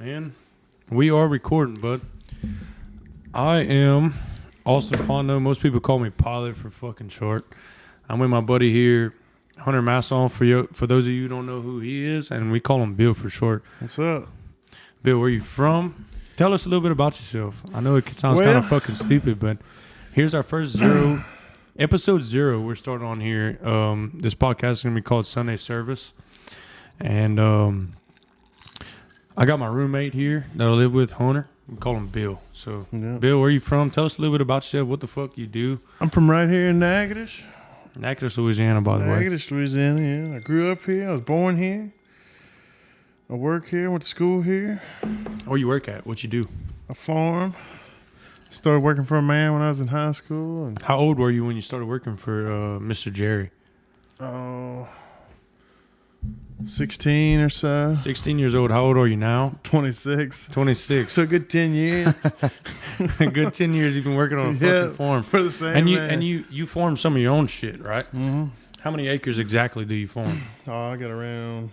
And we are recording, bud. I am Austin Fondo. Most people call me Pilot for fucking short. I'm with my buddy here, Hunter Masson, for those of you who don't know who he is, and we call him Bill for short. What's up? Bill, where you from? Tell us a little bit about yourself. I know it sounds kind of fucking stupid, but here's our first episode 0 we're starting on here. This podcast is going to be called Sunday Service. And I got my roommate here that I live with, Hunter. We call him Bill. So, Bill, where you from? Tell us a little bit about yourself. What the fuck you do? I'm from right here in Natchitoches. Natchitoches, Louisiana, by the way. Natchitoches, Louisiana, yeah. I grew up here. I was born here. I work here. Went to school here. Where you work at? What you do? I farm. Started working for a man when I was in high school. And How old were you when you started working for Mr. Jerry? 16 or so. 16 years old. How old are you now? 26. 26. So a good 10 years. A good 10 years you've been working on a fucking farm. For the same And you farm some of your own shit, right? Mm-hmm. How many acres exactly do you farm? Oh, I got around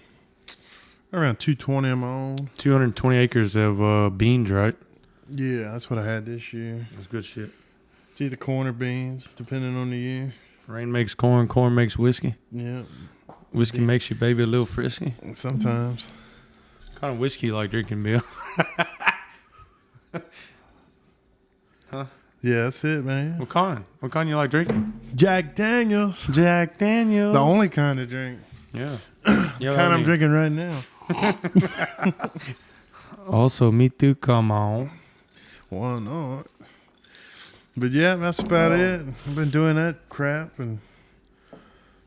220 on my own. 220 acres of beans, right? Yeah, that's what I had this year. That's good shit. It's either corn or beans, depending on the year. Rain makes corn, corn makes whiskey. Yeah. Whiskey makes your baby a little frisky. Sometimes. What kind of whiskey you like drinking, Bill? Huh? Yeah, that's it, man. What kind? What kind you like drinking? Jack Daniels. Jack Daniels. The only kind of drink. Yeah. Kind I'm drinking right now. Also, me too, come on. Why not? But yeah, that's about it. I've been doing that crap, and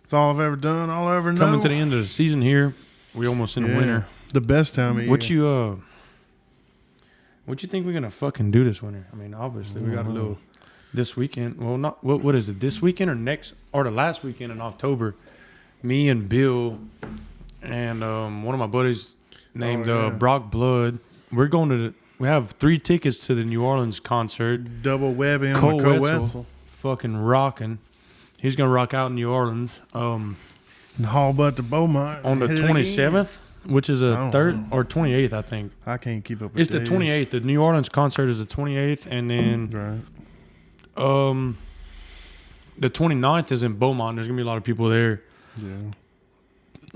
it's all I've ever done, all I ever know. Coming to the end of the season here. We almost in the winter. The best time of year. What you think we're gonna fucking do this winter? I mean, obviously we got a little this weekend. Well, not what is it? This weekend or the last weekend in October? Me and Bill and one of my buddies named Brock Blood. We're going to. We have 3 tickets to the New Orleans concert. Double webbing on Cole Wetzel. Wetzel, fucking rocking. He's gonna rock out in New Orleans. And haul butt to Beaumont On the 27th, which is a third or 28th, I think. I can't keep up with It's the 28th. The New Orleans concert is the 28th, and then the 29th is in Beaumont. There's gonna be a lot of people there. Yeah.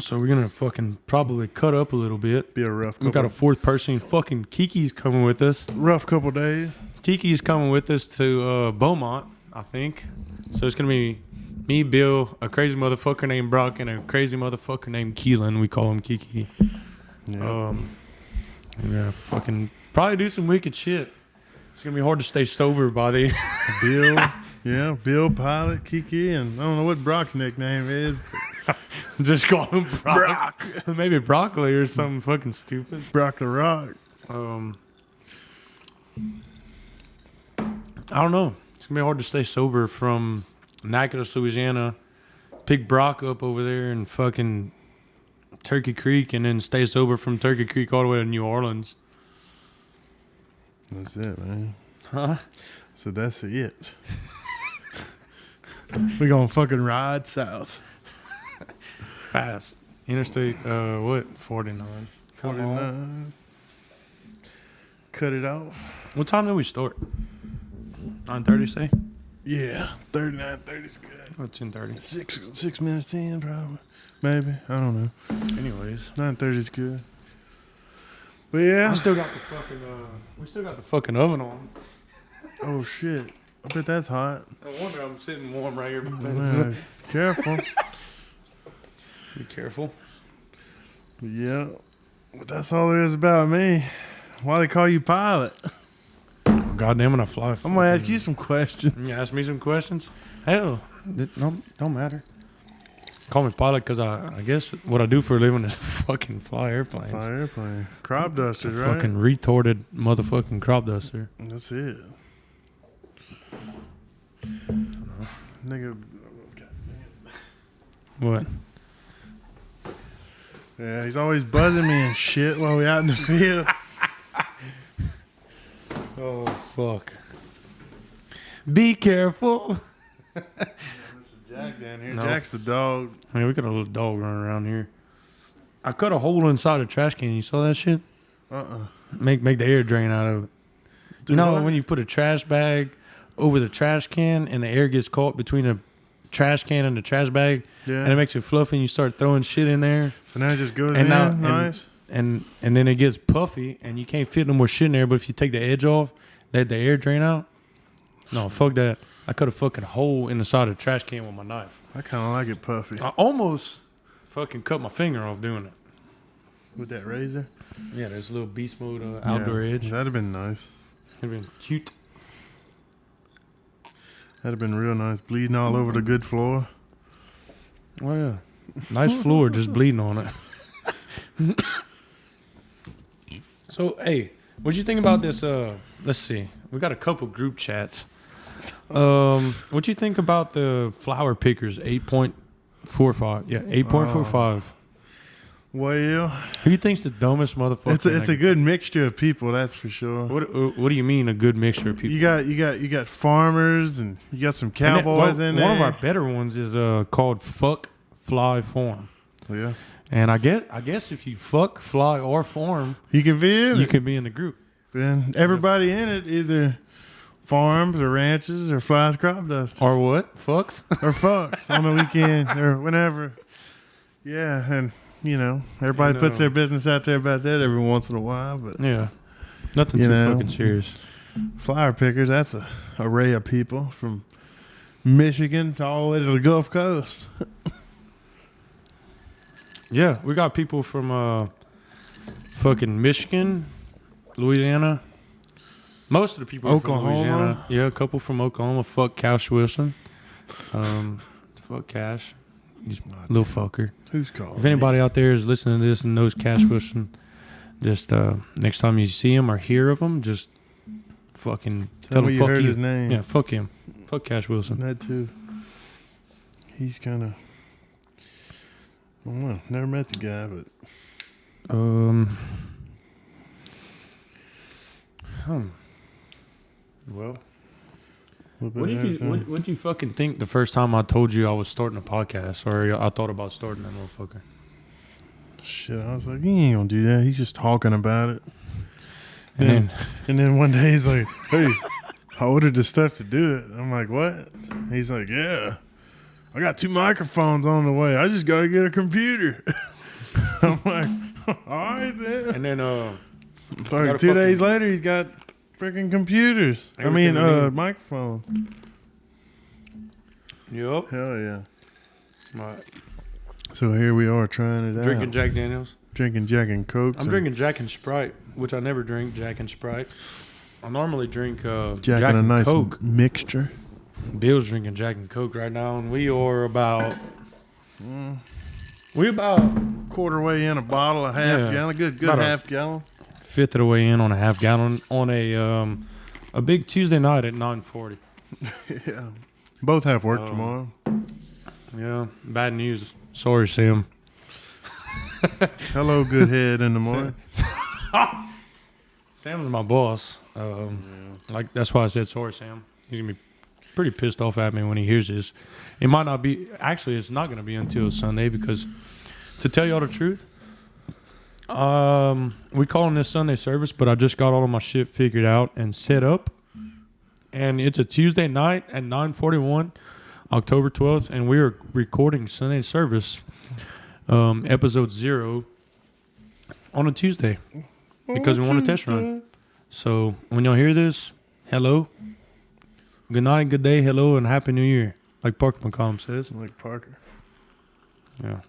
So we're gonna fucking probably cut up a little bit. Be a rough couple. We got a 4th person. Fucking Kiki's coming with us. Rough couple days. Kiki's coming with us to Beaumont, I think. So it's gonna be me, Bill, a crazy motherfucker named Brock, and a crazy motherfucker named Keelan. We call him Kiki. Yeah. We're gonna fucking probably do some wicked shit. It's gonna be hard to stay sober by the Bill. Yeah, Bill, Pilot, Kiki, and I don't know what Brock's nickname is. Just call him Brock. Maybe Broccoli or something fucking stupid. Brock the Rock. I don't know. It's gonna be hard to stay sober from Natchitoches, Louisiana. Pick Brock up over there in fucking Turkey Creek, and then stay sober from Turkey Creek all the way to New Orleans. That's it, man. Huh? So that's it. We're gonna fucking ride south. Fast. Interstate, 49. 49. Cut it off. What time did we start? 9:30, say? Yeah, 39:30 is good. Or 10:30? 6 minutes in, probably. Maybe. I don't know. Anyways. 9:30 is good. But yeah. We still got the fucking oven on. Oh, shit. I bet that's hot. No wonder I'm sitting warm right here. Man, careful. Be careful. Yeah. But that's all there is about me. Why they call you Pilot? God damn it, I fly. I'm going to ask you some questions. You ask me some questions? Hell, don't matter. Call me Pilot because I guess what I do for a living is fucking fly airplanes. Fly airplane. Crop dusters, right? Fucking retarded motherfucking crop duster. That's it. Nigga. What? Yeah, he's always buzzing me and shit while we out in the field. Oh, fuck. Be careful. Jack down here. No. Jack's the dog. I mean, we got a little dog running around here. I cut a hole inside a trash can. You saw that shit? Uh-uh. Make the air drain out of it. Do what? When you put a trash bag over the trash can and the air gets caught between the trash can and the trash bag, and it makes it fluffy, and you start throwing shit in there. So now it just goes and in. Now, nice. And then it gets puffy, and you can't fit no more shit in there. But if you take the edge off, let the air drain out. No, fuck that. I cut a fucking hole in the side of the trash can with my knife. I kind of like it puffy. I almost fucking cut my finger off doing it. With that razor? Yeah, there's a little beast mode outdoor edge. That'd have been nice. It'd been cute. That'd have been real nice. Bleeding all over the good floor. Oh, yeah. Nice floor, just bleeding on it. So, hey, what'd you think about this? Let's see. We got a couple group chats. What'd you think about the flower pickers 8.45? Yeah, 8.45. Well, who you think's the dumbest motherfucker? It's a good mixture of people, that's for sure. What do you mean a good mixture of people? You got farmers and you got some cowboys in there. One of our better ones is called Fuck Fly Farm. Yeah. And I guess if you fuck, fly, or farm, you can be in. You can be in the group. And everybody in it either farms or ranches or flies crop dust. Or what? Fucks? Or fucks on the weekend or whenever. Yeah, and everybody puts their business out there about that every once in a while, but yeah, nothing too fucking serious. Flower pickers, that's a array of people from Michigan to all the way to the Gulf Coast. Yeah, we got people from fucking Michigan, Louisiana. Most of the people Oklahoma. From Louisiana. Yeah, a couple from Oklahoma. Fuck Cash Wilson. Fuck Cash. He's a little fucker. Who's calling? If anybody out there is listening to this and knows Cash Wilson, just next time you see him or hear of him, just fucking tell him you fuck heard you. His name. Yeah, fuck him. Fuck Cash Wilson. That too. He's kind of. I don't know. Never met the guy, but. Well. What did you fucking think the first time I told you I was starting a podcast, or I thought about starting that motherfucker? Shit, I was like, he ain't gonna do that. He's just talking about it. And then one day he's like, hey, I ordered the stuff to do it. I'm like, what? He's like, yeah, I got 2 microphones on the way. I just gotta get a computer. I'm like, all right then. And then like 2 days later, he's got freaking computers. Microphones. Yup. Hell yeah. Right. So here we are trying it out. Drinking Jack Daniels. Drinking Jack and Coke. I'm drinking Jack and Sprite, which I never drink Jack and Sprite. I normally drink Jack and a nice Coke mixture. Bill's drinking Jack and Coke right now, and we are about quarter way in a bottle, a half gallon, good half gallon. Fifth of the way in on a half gallon on a big Tuesday night at 9:40. Yeah, both have work tomorrow. Yeah, bad news. Sorry, Sam. Hello, good head in the morning. Sam's my boss. Like that's why I said sorry, Sam. He's gonna be pretty pissed off at me when he hears this. It might not be. Actually, it's not gonna be until Sunday because, to tell you all the truth, we calling this Sunday service, but I just got all of my shit figured out and set up, and it's a Tuesday night at 9:41, October 12th, and we are recording Sunday service, episode 0, on a Tuesday because we want a test run. So when y'all hear this, hello, good night, good day, hello, and happy New Year, like Parker McCollum says. Like Parker. Yeah.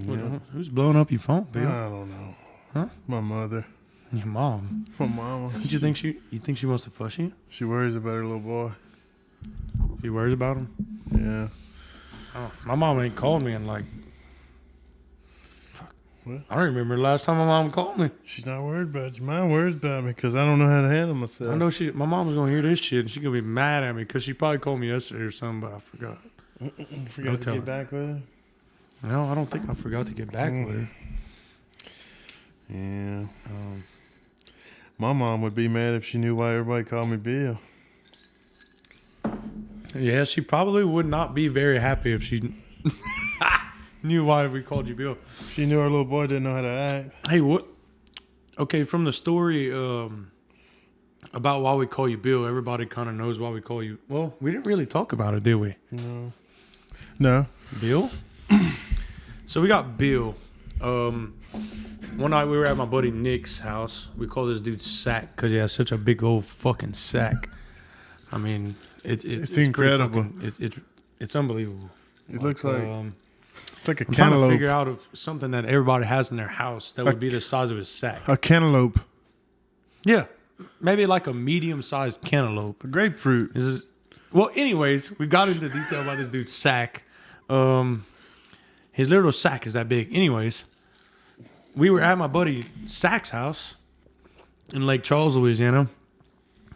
Well, who's blowing up your phone, Bill? I don't know. Huh? My mother. Your mom. My mama. You think she wants to fuss you? She worries about her little boy. She worries about him? Yeah. Oh, my mom ain't called me in like. Fuck. What? I don't remember the last time my mom called me. She's not worried about you. Mine worries about me because I don't know how to handle myself. I know my mom's gonna hear this shit and she's gonna be mad at me because she probably called me yesterday or something, but I forgot. Forgot to get back with her? No, I don't think I forgot to get back with her. Yeah. My mom would be mad if she knew why everybody called me Bill. Yeah, she probably would not be very happy if she knew why we called you Bill. She knew her little boy didn't know how to act. Hey, what? Okay, from the story about why we call you Bill, everybody kind of knows why we call you. Well, we didn't really talk about it, did we? No. Bill? So we got Bill. One night we were at my buddy Nick's house. We call this dude Sack because he has such a big old fucking sack. I mean, it's incredible. It's unbelievable. It looks like it's like a I'm trying to cantaloupe. figure out something that everybody has in their house that would be the size of his sack. A cantaloupe. Yeah, maybe like a medium-sized cantaloupe. A grapefruit. Well, anyways, we got into detail about this dude's sack. His little sack is that big. Anyways, we were at my buddy Sack's house in Lake Charles, Louisiana.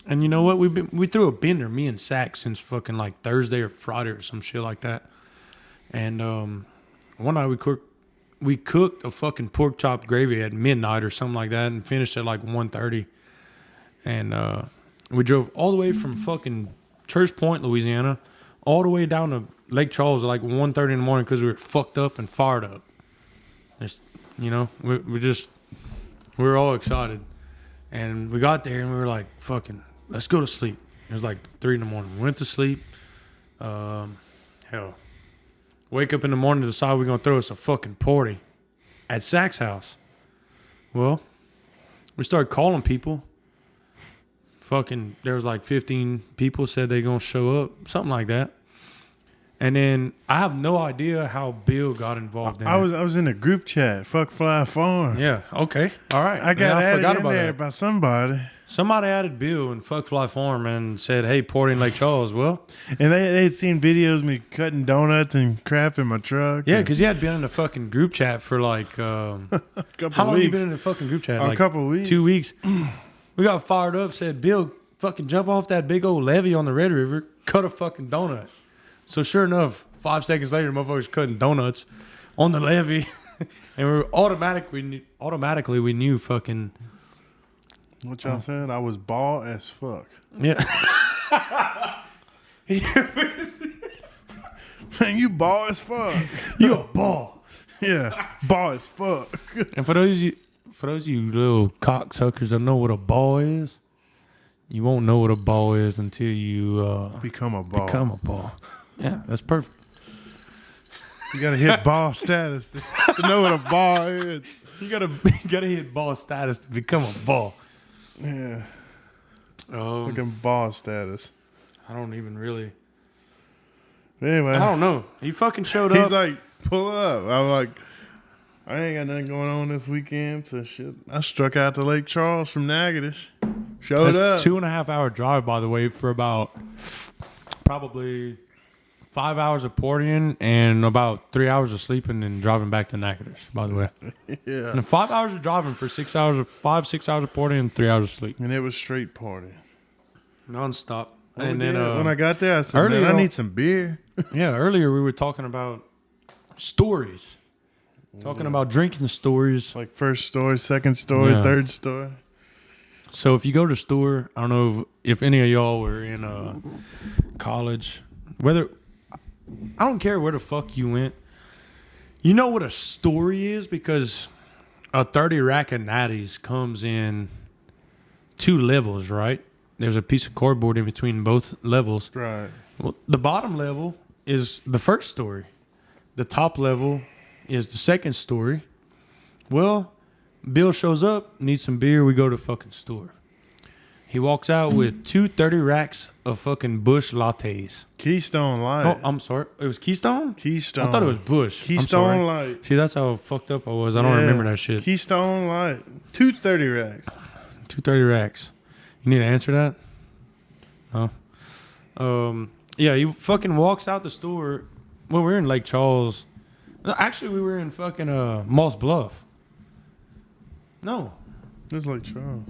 And you know what? We threw a bender, me and Sack, since fucking like Thursday or Friday or some shit like that. And one night we cooked a fucking pork chop gravy at midnight or something like that and finished at like 1:30. And we drove all the way from fucking Church Point, Louisiana, all the way down to Lake Charles at like 1:30 in the morning because we were fucked up and fired up. You know, we were all excited. And we got there and we were like, fucking, let's go to sleep. It was like 3 in the morning. We went to sleep. Hell. Wake up in the morning to decide we're going to throw us a fucking party at Sack's house. Well, we started calling people. Fucking, there was like 15 people said they going to show up. Something like that. And then I have no idea how Bill got involved in it. I was in a group chat. Fuck Fly Farm. Yeah. Okay. All right. I got added forgot in about there that. by somebody. Somebody added Bill and Fuck Fly Farm and said, "Hey, party in Lake Charles." Well, And they'd seen videos of me cutting donuts and crap in my truck. yeah, because you had been in the fucking group chat for like a couple how long weeks. you been in the fucking group chat? A couple weeks. 2 weeks. We got fired up. Said, "Bill, fucking jump off that big old levee on the Red River, cut a fucking donut." So sure enough, 5 seconds later, motherfuckers cutting donuts on the levee, and we were automatically we knew fucking. What y'all said? I was bald as fuck. Yeah. Man, you bald as fuck. You a ball. Yeah, bald as fuck. And for those of you little cocksuckers that know what a ball is, you won't know what a ball is until you Become a ball. become a ball. Yeah, that's perfect. You gotta hit ball status to know what a ball is. You gotta hit ball status to become a ball. Yeah, fucking ball status. I don't even really. Anyway, I don't know. He fucking showed up. he's like, pull up. I was like, I ain't got nothing going on this weekend, so shit. I struck out to Lake Charles from Natchitoches. Showed That's up. 2.5 hour drive, by the way, for about probably 5 hours of partying and about 3 hours of sleeping and driving back to Natchitoches, by the way. Yeah. And 5 hours of driving for 6 hours of partying and 3 hours of sleep. And it was straight party. Nonstop. And And then when I got there, I said, earlier man, I on- need some beer. yeah, earlier we were talking about stories. Talking about drinking stories. Like first story, second story, Yeah. third story. So if you go to store, I don't know if any of y'all were in college, whether I don't care where the fuck you went. You know what a story is because a 30 rack of natties comes in 2 levels, right? There's a piece of cardboard in between both levels. Right. Well, the bottom level is the first story. The top level is the second story. Well, Bill shows up, needs some beer. We go to the fucking store. He walks out with 2 30 racks of fucking Bush lattes. Keystone Light. Oh, I'm sorry. It was Keystone? Keystone. I thought it was Bush. I'm Keystone sorry. Light. See, that's how fucked up I was. I don't Yeah. remember that shit. Keystone Light. 2 30 racks. 2 30 racks. You need to answer that? No. Yeah, he fucking walks out the store. Well, we're in Lake Charles. No, actually, we were in fucking Moss Bluff. No. It's like Charles.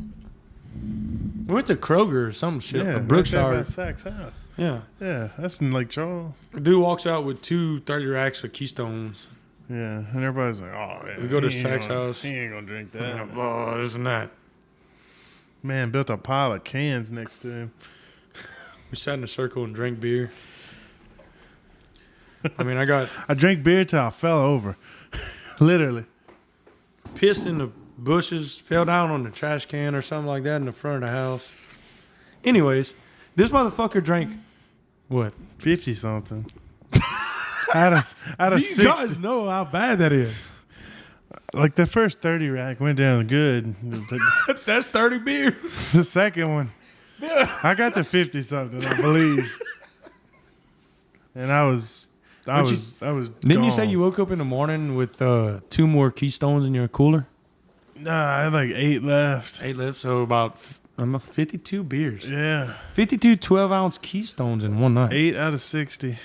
We went to Kroger or some shit. Yeah, Brookshire. right there by Saks house. Yeah. Yeah, that's in Lake Charles. Dude walks out with 2 30 racks of Keystones. Yeah, and everybody's like, "Oh, yeah, We go to he ain't Saks gonna- house. He ain't gonna drink that." Oh, isn't that? Man built a pile of cans next to him. We sat in a circle and drank beer. I mean, I drank beer till I fell over. Literally. pissed in the bushes, fell down on the trash can or something like that in the front of the house. Anyways, this motherfucker drank what? 50 something. out of You 60. guys know how bad that is. Like the first 30 rack went down good. That's 30 beers. The second one, I got to 50 something, I believe. And I was Didn't you say gone. you woke up in the morning with 2 more Keystones in your cooler? Nah, I had like 8 left. 8 left, so about 52 beers. Yeah. 52 12-ounce Keystones in one night. 8 out of 60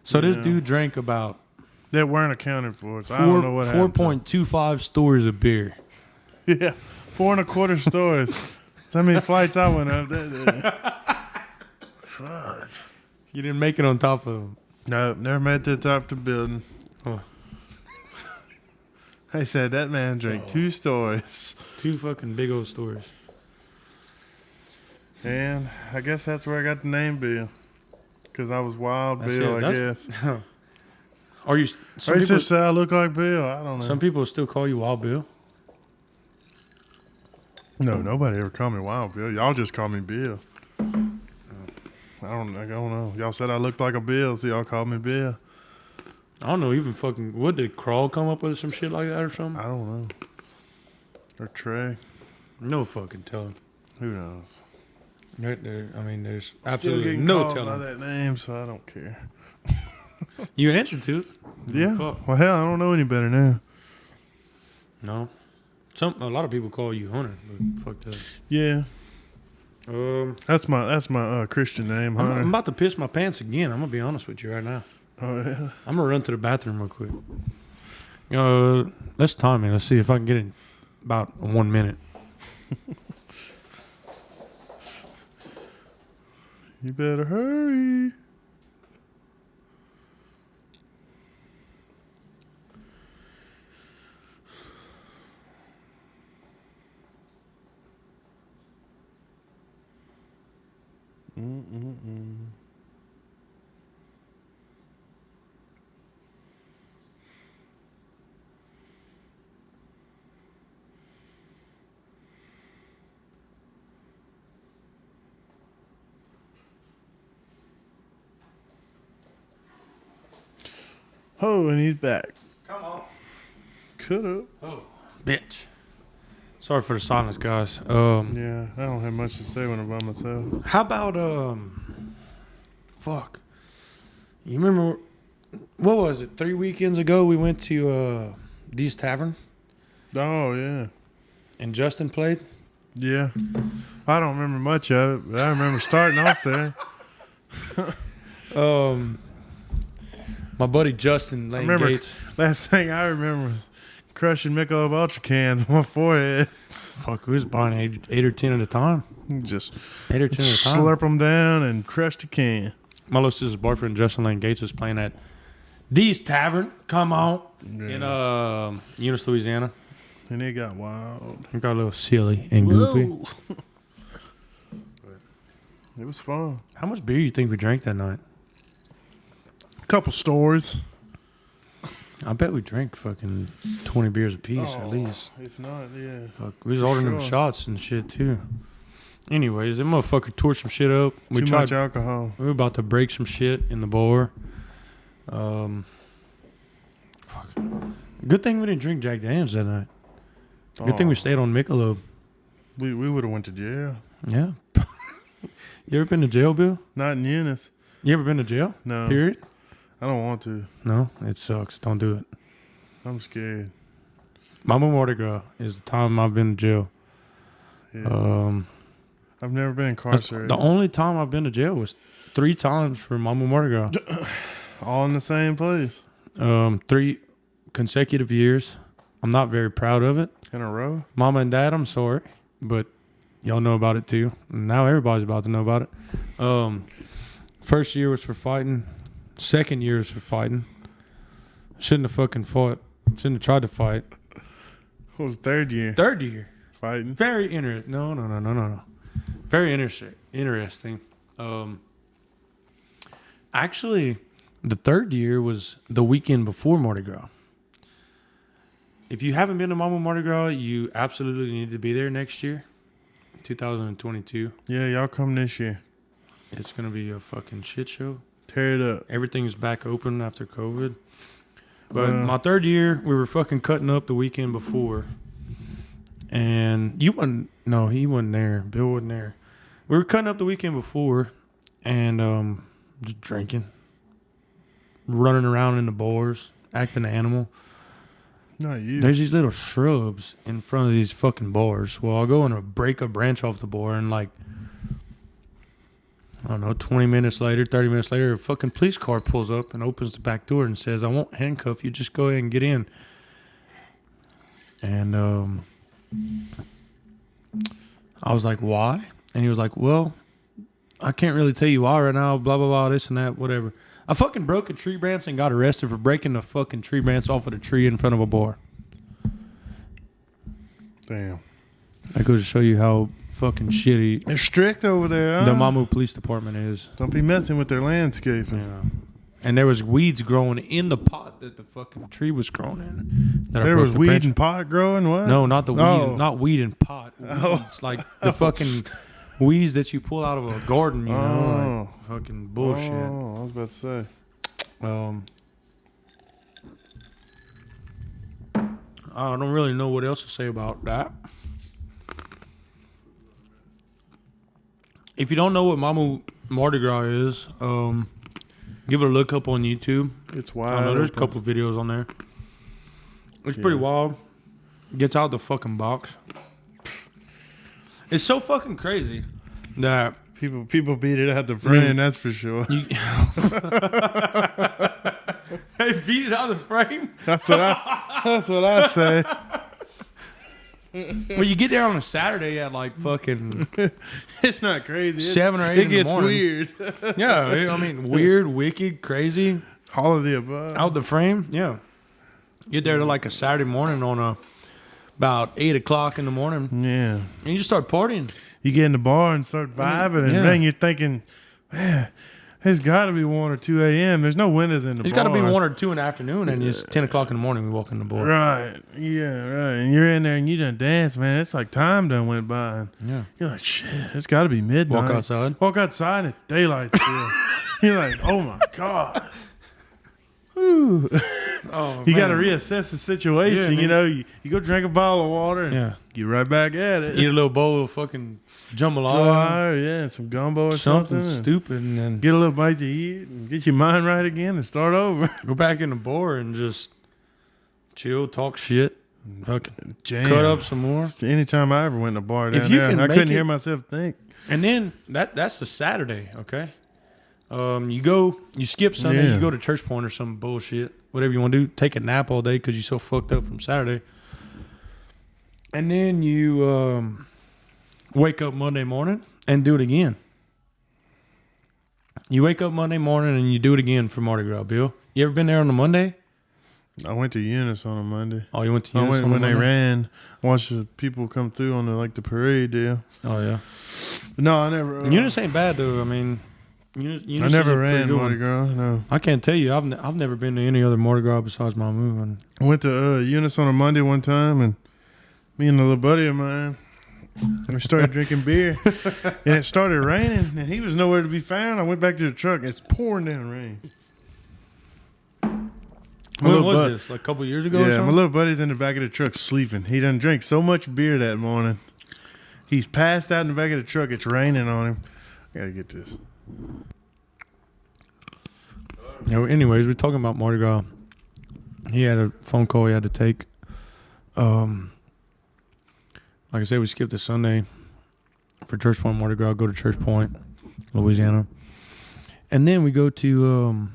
So this Yeah. dude drank about that weren't accounted for. So I don't know what happened. 4.25 stories of beer. Yeah. 4 1/4 stores. That's how many flights I went up that day. Fuck. You didn't make it on top of them. No, never made it to the top of the building. Oh. They said that man drank 2 stories. 2 fucking big old stories. And I guess that's where I got the name Bill. Because I was Wild That's Bill, it. I guess. Are you? Or he just said I look like Bill. I don't know. Some people still call you Wild Bill. No, nobody ever called me Wild Bill. Y'all just call me Bill. I don't know. Y'all said I looked like a Bill, so y'all called me Bill. I don't know. Even fucking would did Crawl come up with some shit like that or something? I don't know. Or Trey. No fucking telling. Who knows? There's Still absolutely getting no called by telling. that name, so I don't care. You answered to it. Yeah. Fuck. Well, hell, I don't know any better now. No. A lot of people call you Hunter, but fuck that. Yeah. Um, That's my Christian name, I'm Hunter. about to piss my pants again. I'm gonna be honest with you right now. Oh yeah. I'm gonna run to the bathroom real quick. Let's time it. Let's see if I can get in about 1 minute. You better hurry. Oh, and he's back. Come on. Could have. Oh, bitch. Sorry for the silence, guys. Yeah, I don't have much to say when I'm by myself. How about fuck. You remember what was it? 3 weekends ago we went to Dee's Tavern Oh yeah, and Justin played. yeah. I don't remember much of it, but I remember starting off there. My buddy Justin Lane remember- Gates. Last thing I remember was crushing Michelob Ultra cans on my forehead. Fuck, we was buying 8 or 10 at a time. Just 8 or 10 at a time. slurp them down and crush the can. My little sister's boyfriend Justin Lane Gates was playing at Dee's Tavern. Come on, in Eunice, Louisiana. And it got wild. It got a little silly and goofy. It was fun. How much beer you think we drank that night? A couple stores. I bet we drank fucking 20 beers a piece at least. If not, yeah. Fuck, we was ordering them sure. shots and shit too. Anyways, that motherfucker tore some shit up. We Too much alcohol. We were about to break some shit in the bar. Fuck. Good thing we didn't drink Jack Daniels that night. Good thing we stayed on Michelob. We would have went to jail. Yeah. You ever been to jail, Bill? Not in Eunice. You ever been to jail? No. Period? I don't want to. No? It sucks. Don't do it. I'm scared. Mama Mardi Gras is the time I've been to jail. Yeah. I've never been incarcerated. The only time I've been to jail was 3 times for Mama Mardi Gras. All in the same place. 3 consecutive years. I'm not very proud of it. In a row? Mama and Dad, I'm sorry, but y'all know about it too. Now everybody's about to know about it. First year was for fighting. Second year was for fighting. Shouldn't have fucking fought. Shouldn't have tried to fight. What was third year? Third year. Fighting? Very interesting. No. Very interesting. Actually, the third year was the weekend before Mardi Gras. If you haven't been to Mamou Mardi Gras, you absolutely need to be there next year, 2022. Yeah, y'all come this year. It's going to be a fucking shit show. Tear it up. Everything's back open after COVID. But my third year, we were fucking cutting up the weekend before. And you wasn't, no, he wasn't there. Bill wasn't there. We were cutting up the weekend before and just drinking, running around in the bars, acting an animal. Not you. There's these little shrubs in front of these fucking bars. Well, I'll go and break a branch off the bar and like, I don't know, 20 minutes later, 30 minutes later, a fucking police car pulls up and opens the back door and says, I won't handcuff you, just go ahead and get in. And I was like, why? And he was like, well, I can't really tell you why right now, blah, blah, blah, this and that, whatever. I fucking broke a tree branch and got arrested for breaking the fucking tree branch off of the tree in front of a bar. Damn. That goes to show you how fucking shitty They're strict over there, huh? the Mamou Police Department is. Don't be messing with their landscaping. Yeah. And there was weeds growing in the pot that the fucking tree was growing in. There was weed and pot growing? What? No, not the weed. Oh. Not weed and pot. Weeds, like the fucking weeds that you pull out of a garden, you know? Like fucking bullshit. Oh, I was about to say. I don't really know what else to say about that. If you don't know what Mamou Mardi Gras is, give it a look up on YouTube. It's I wild. know there's a couple videos on there. It's pretty wild. Gets out the fucking box. It's so fucking crazy that People beat it out the frame, that's for sure. they beat it out of the frame. That's what I say. Well, you get there on a Saturday at like fucking It's not crazy. 7 or 8 in the morning. It gets weird. Yeah, I mean, weird, wicked, crazy. All of the above. Out the frame, yeah. Get there to like a Saturday morning on about 8 o'clock in the morning, Yeah. and you just start partying. You get in the bar and start vibing, and then you're thinking, man, it's got to be 1 or 2 a.m. There's no windows in the bar. It's got to be 1 or 2 in the afternoon, and it's 10 o'clock in the morning we walk in the bar. Right. Yeah, right. And you're in there and you done dance, man. It's like time done went by. And Yeah. you're like, shit, it's got to be midnight. Walk outside. Walk outside at daylight still. You're like, oh my God. Ooh. Oh, You got to reassess the situation. Yeah, you know, you go drink a bottle of water and get right back at it. Eat a little bowl of fucking jambalaya. Oh, yeah, some gumbo or something. stupid, and then Get a little bite to eat and get your mind right again and start over. go back in the bar and just chill, talk shit, fucking Jam. cut up some more. Anytime I ever went to a bar down If you there, can I make couldn't it- hear myself think. And then that's the Saturday, okay? You skip Sunday, Yeah. you go to Church Point or some bullshit, whatever you want to do. Take a nap all day because you're so fucked up from Saturday. And then you wake up Monday morning and do it again. You wake up Monday morning and you do it again for Mardi Gras, Bill. You ever been there on a Monday? I went to Eunice on a Monday. Oh, you went to I Eunice went on a when they Monday? ran. Watched the people come through on the parade deal. Oh, yeah. But no, I never. Eunice ain't bad, though. I mean, Eunice I is never a pretty ran good Mardi one. Gras. No, I can't tell you. I've never been to any other Mardi Gras besides Mamou. And I went to Eunice on a Monday one time, and me and a little buddy of mine, we started drinking beer, and it started raining, and he was nowhere to be found. I went back to the truck. It's pouring down rain. when was this? Like a couple years ago or Yeah, something? my little buddy's in the back of the truck sleeping. He done drank so much beer that morning. He's passed out in the back of the truck. It's raining on him. I gotta get this. Yeah, well, anyways, we're talking about Mardi Gras. He had a phone call he had to take. Like I said, we skipped the Sunday for Church Point Mardi Gras. Go to Church Point, Louisiana. And then we go to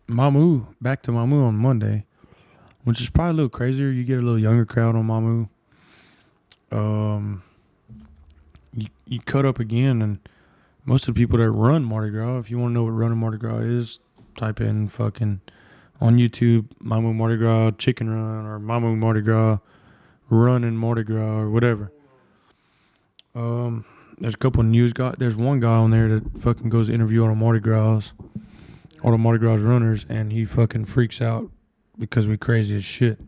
Mamou, back to Mamou on Monday, which is probably a little crazier. You get a little younger crowd on Mamou. You cut up again, and most of the people that run Mardi Gras, if you want to know what running Mardi Gras is, type in fucking on YouTube, Mamou Mardi Gras Chicken Run or Mamou Mardi Gras Running Mardi Gras or whatever. There's a couple of news guys. There's one guy on there that fucking goes to interview all the Mardi Gras runners, and he fucking freaks out because we crazy as shit.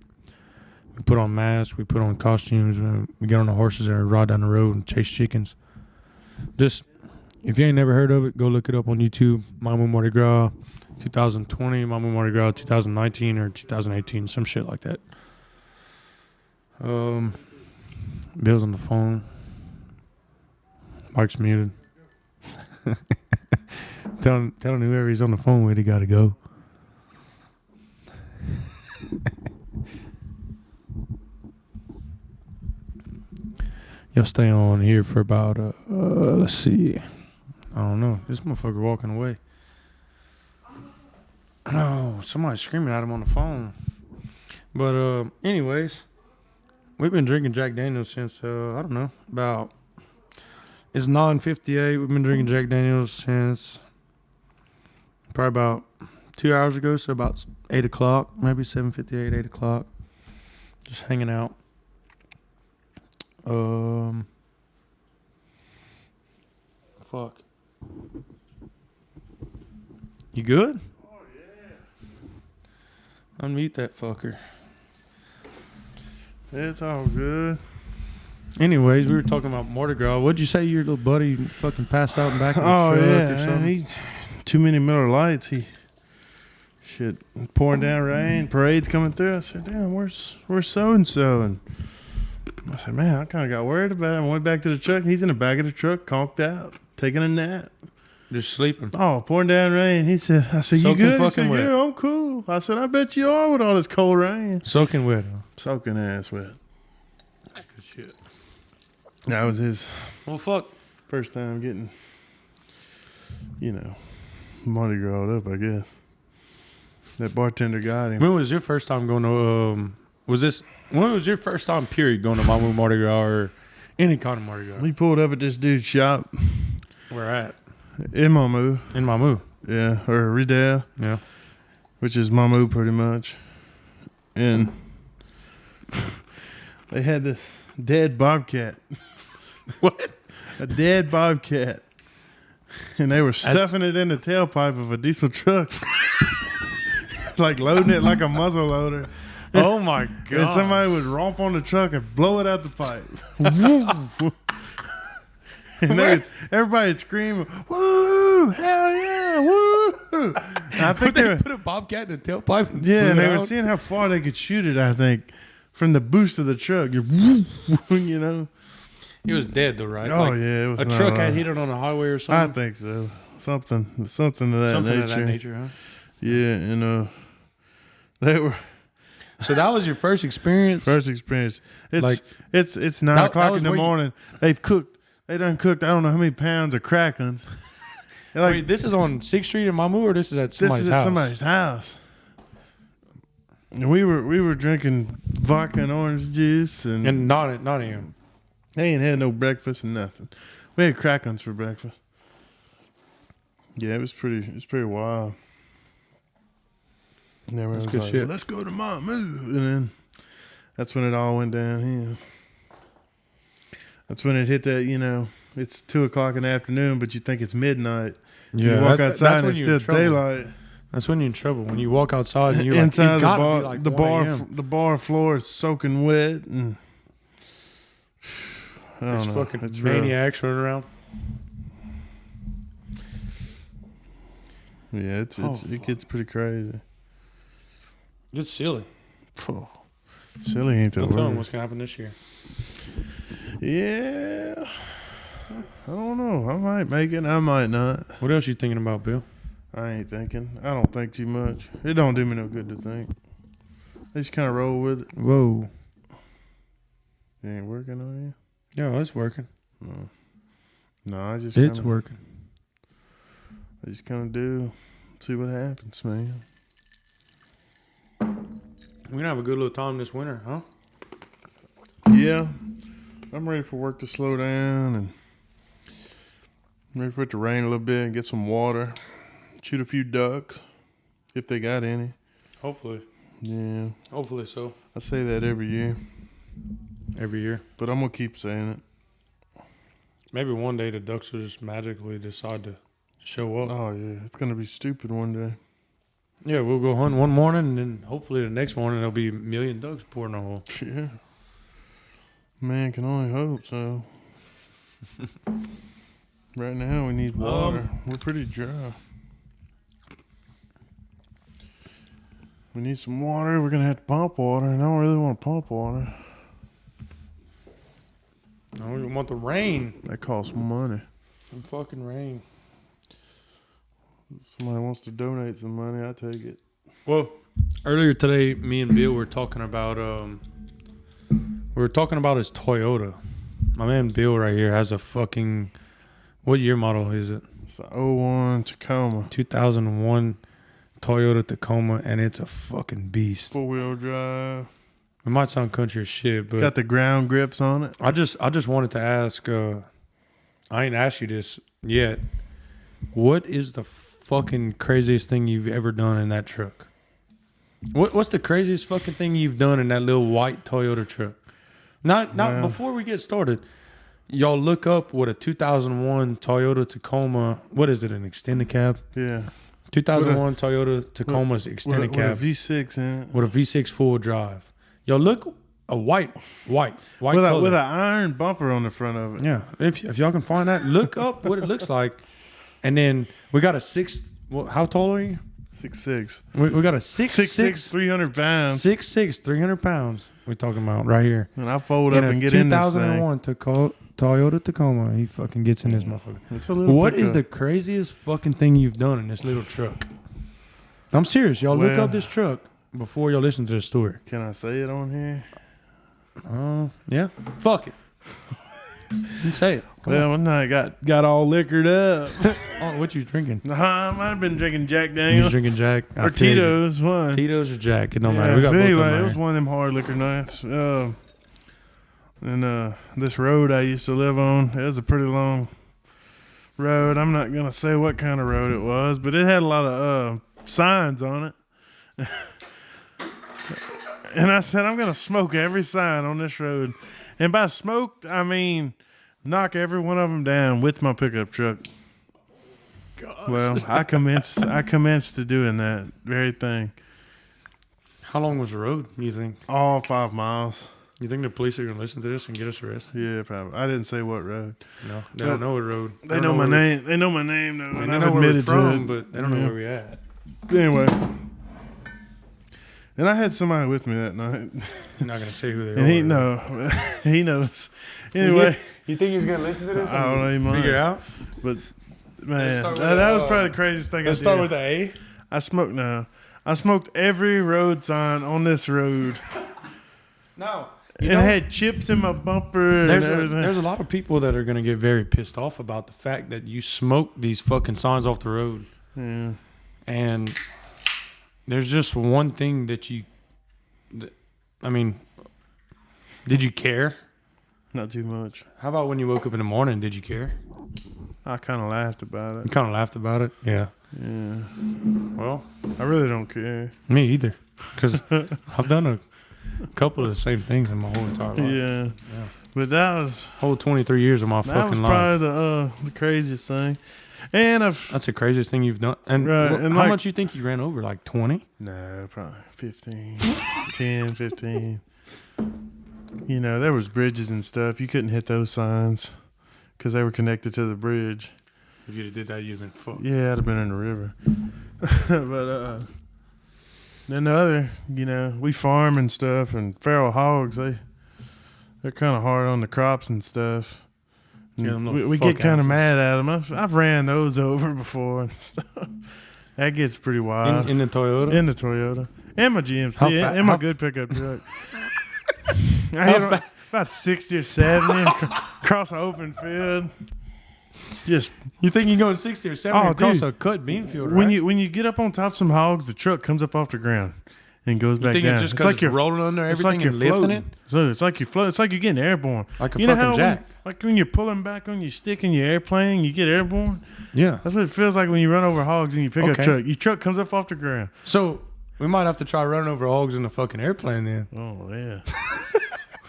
We put on masks, we put on costumes, we get on the horses and ride down the road and chase chickens. Just, if you ain't never heard of it, go look it up on YouTube. Mamou Mardi Gras 2020, Mamou Mardi Gras 2019 or 2018, some shit like that. Bill's on the phone. Mike's muted. Telling whoever he's on the phone with, he got to go. You'll stay on here for about, let's see. I don't know. This motherfucker walking away. Oh, somebody's screaming at him on the phone. But, anyways, we've been drinking Jack Daniels since, I don't know, about, it's 9:58. We've been drinking Jack Daniels since probably about 2 hours ago, so about 8 o'clock, maybe 7:58, 8 o'clock. Just hanging out. Fuck. You good? Oh, yeah. Unmute that fucker. It's all good. Anyways, we were talking about Mardi Gras. What'd you say your little buddy fucking passed out in back of the Oh, truck yeah. or something? Man, too many Miller Lights. Shit, pouring down rain, parades coming through. I said, damn, where's so-and-so? And I said, man, I kind of got worried about him. I went back to the truck. He's in the back of the truck, conked out, taking a nap. Just sleeping. Oh, pouring down rain. I said, you Soaking good? He fucking said, wet. yeah, I'm cool. I said, I bet you are with all this cold rain. Soaking wet, huh? Soaking ass wet. Good shit. That was his Well, fuck. first time getting, Mardi Gras up, I guess. That bartender got him. When was your first time going to, when was your first time, period, going to Mamou Mardi Gras or any kind of Mardi Gras? We pulled up at this dude's shop Where at? in Mamou. In Mamou. Yeah, or Riddell, Yeah. which is Mamou pretty much. And they had this dead bobcat. What? A dead bobcat. And they were stuffing it in the tailpipe of a diesel truck. Like loading it like a muzzle loader. Oh, my God. And somebody would romp on the truck and blow it out the pipe. And everybody would scream, woo, hell yeah, woo. And I think they put a bobcat in a tailpipe and yeah, blew and it they were out? seeing how far they could shoot it, I think, from the boost of the truck. You're, He was dead, though, right? Oh, Like, yeah. It was a not truck alive. had hit it on a highway or I something? think so. Something to that Something nature. of that nature, huh? Yeah, and they were So that was your first experience? first experience. It's Like, it's 9 that o'clock was in the where you- morning. They done cooked I don't know how many pounds of crackers. Like, Wait, this is on 6th Street in Mamou, or this is at this somebody's is at house? somebody's house. And we were drinking vodka and orange juice, and And not him. they ain't had no breakfast and nothing. We had crackers for breakfast. Yeah, it was pretty wild. And everyone That's was good like, shit. well, let's go to Mamou. And then that's when it all went downhill. That's when it hit that, it's 2 o'clock in the afternoon, but you think it's midnight. Yeah, You walk that- outside that's and when it's you're in still trouble. daylight. That's when you're in trouble. When you walk outside and you're like, Inside it the gotta bar, be like the 1 bar, a.m. the bar floor is soaking wet, and I There's don't know. fucking It's rough. maniacs running around. Yeah, Oh, it gets pretty crazy. It's silly. Phew. Silly ain't the Don't tell them word. what's gonna happen this year. Yeah, I don't know. I might make it. I might not. What else you thinking about, Bill? I ain't thinking. I don't think too much. It don't do me no good to think. I just kind of roll with it. Whoa. It ain't working on you? Yeah, it's working. No, I just It's kinda, working. I just kind of do. See what happens, man. We're gonna have a good little time this winter, huh? Yeah, I'm ready for work to slow down and ready for it to rain a little bit and get some water. Shoot a few ducks if they got any. Hopefully. Yeah, Hopefully so. I say that every year, Every year. but I'm gonna keep saying it. Maybe one day the ducks will just magically decide to show up. Oh yeah, it's gonna be stupid one day. Yeah, we'll go hunt one morning, and then hopefully the next morning there'll be a million ducks pouring a hole. Yeah. Man can only hope so. Right now we need water. We're pretty dry. We need some water. We're gonna have to pump water, and I don't really want to pump water. No, we want the rain. That costs money. Some fucking rain. If somebody wants to donate some money, I take it. Well, earlier today, me and Bill were talking about his Toyota. My man Bill right here has a fucking, what year model is it? It's a 01 Tacoma. 2001 Toyota Tacoma, and it's a fucking beast. 4-wheel drive. It might sound country as shit, but Got the ground grips on it. I just wanted to ask. I ain't asked you this yet. What is the fucking craziest thing you've ever done in that truck? What's the craziest fucking thing you've done in that little white Toyota truck? Not before we get started. Y'all look up what a 2001 Toyota Tacoma. What is it? An extended cab? Yeah. 2001 Toyota Tacoma's extended cab with a V6 in it. with a V6 full drive. Y'all look a white With an iron bumper on the front of it. Yeah, if y'all can find that, look up what it looks like. And then we got a six. Well, how tall are you? 6'6". We got a 6'6", 300 pounds. 6'6", 300 pounds. We're talking about right here. And I fold up and get in this thing. 2001 Toyota Tacoma. He fucking gets in this motherfucker. It's a little What pickup. is the craziest fucking thing you've done in this little truck? I'm serious. Y'all look up this truck before y'all listen to the story. Can I say it on here? Yeah. Fuck it. You can say it. Come Well, one night got all liquored up. on. What you drinking? I might have been drinking Jack You Daniels. was drinking Jack? I Or feel you. Tito's, one. Tito's or Jack. It don't matter. We got but both of anyway, them it was right one of them hard liquor nights. And this road I used to live on, it was a pretty long road. I'm not going to say what kind of road it was, but it had a lot of signs on it. And I said, I'm going to smoke every sign on this road. And by smoked, I mean knock every one of them down with my pickup truck. Gosh. Well, I commenced to doing that very thing. How long was the road, you think? All 5 miles. You think the police are going to listen to this and get us arrested? Yeah, probably. I didn't say what road. No. They don't know what road. They know my name. They know my name, though. They And know I've where we're admitted to from, it. but they don't know where we at. Anyway. And I had somebody with me that night. You're not going to say who they are. And he knows. Anyway. You think he's going to listen to this? I don't know. He might. Figure out? But, Let's man, start with that was probably the craziest thing I did. Let's start with the A. I smoked every road sign on this road. No. It had chips in my bumper and everything. There's a lot of people that are going to get very pissed off about the fact that you smoked these fucking signs off the road. Yeah. And there's just one thing that I mean, did you care? Not too much. How about when you woke up in the morning? Did you care? I kind of laughed about You it. kind of laughed about it? Yeah. Yeah. Well, I really don't care. me either. Because I've done a couple of the same things in my whole entire life. Yeah. But that was Whole 23 years of my fucking life. probably the craziest thing. And That's the craziest thing you've done. And, Right, and how like- much you think you ran over? Like 20? No, probably 15, 10, 15. You know, there was bridges and stuff. You couldn't hit those signs because they were connected to the bridge. If you'd have did that, you'd have been fucked. Yeah, I'd have been in the river. But then the other, you know, we farm and stuff, and feral hogs, they're kind of hard on the crops and stuff. And Yeah, them little we get fuck kind of asses. mad at them. I've ran those over before and stuff. That gets pretty wild. In the Toyota? In the Toyota. And my GMC. How And my how- good pickup truck. I hit about 60 or 70 across an open field. Just You think you're going 60 or 70 Oh, across dude. a cut bean field, right? when you get up on top of some hogs, the truck comes up off the ground and goes you back think down. it's just because you're rolling under it's everything like you're and lifting floating. it? So it's like you're floating. It's like you're getting airborne. Like a you know fucking how jack. like when you're pulling back on your stick in your airplane, you get airborne. Yeah. That's what it feels like when you run over hogs in your pickup Okay. truck. Your truck comes up off the ground. So we might have to try running over hogs in the fucking airplane then. Oh yeah,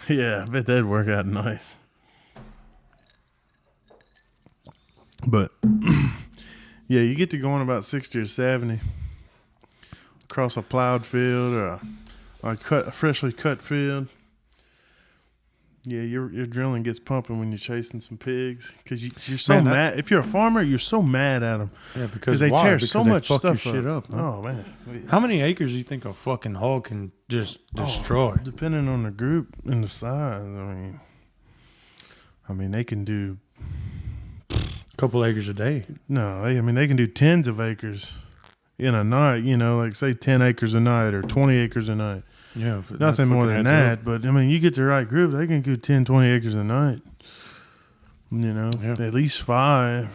yeah. I bet that'd work out nice. But yeah, you get to going about 60 or 70 across a plowed field or a freshly cut field. Yeah, your adrenaline gets pumping when you're chasing some pigs because you're so mad. If you're a farmer, you're so mad at them. Yeah, because they tear so much fuck stuff your shit up. Man. Oh man, how many acres do you think a fucking hog can just destroy? Depending on the group and the size. I mean, they can do a couple acres a day. No, they can do tens of acres in a night. Like say 10 acres a night or 20 acres a night. Yeah, nothing more than that. But you get the right group, they can do 10, 20 acres a night. At least 5.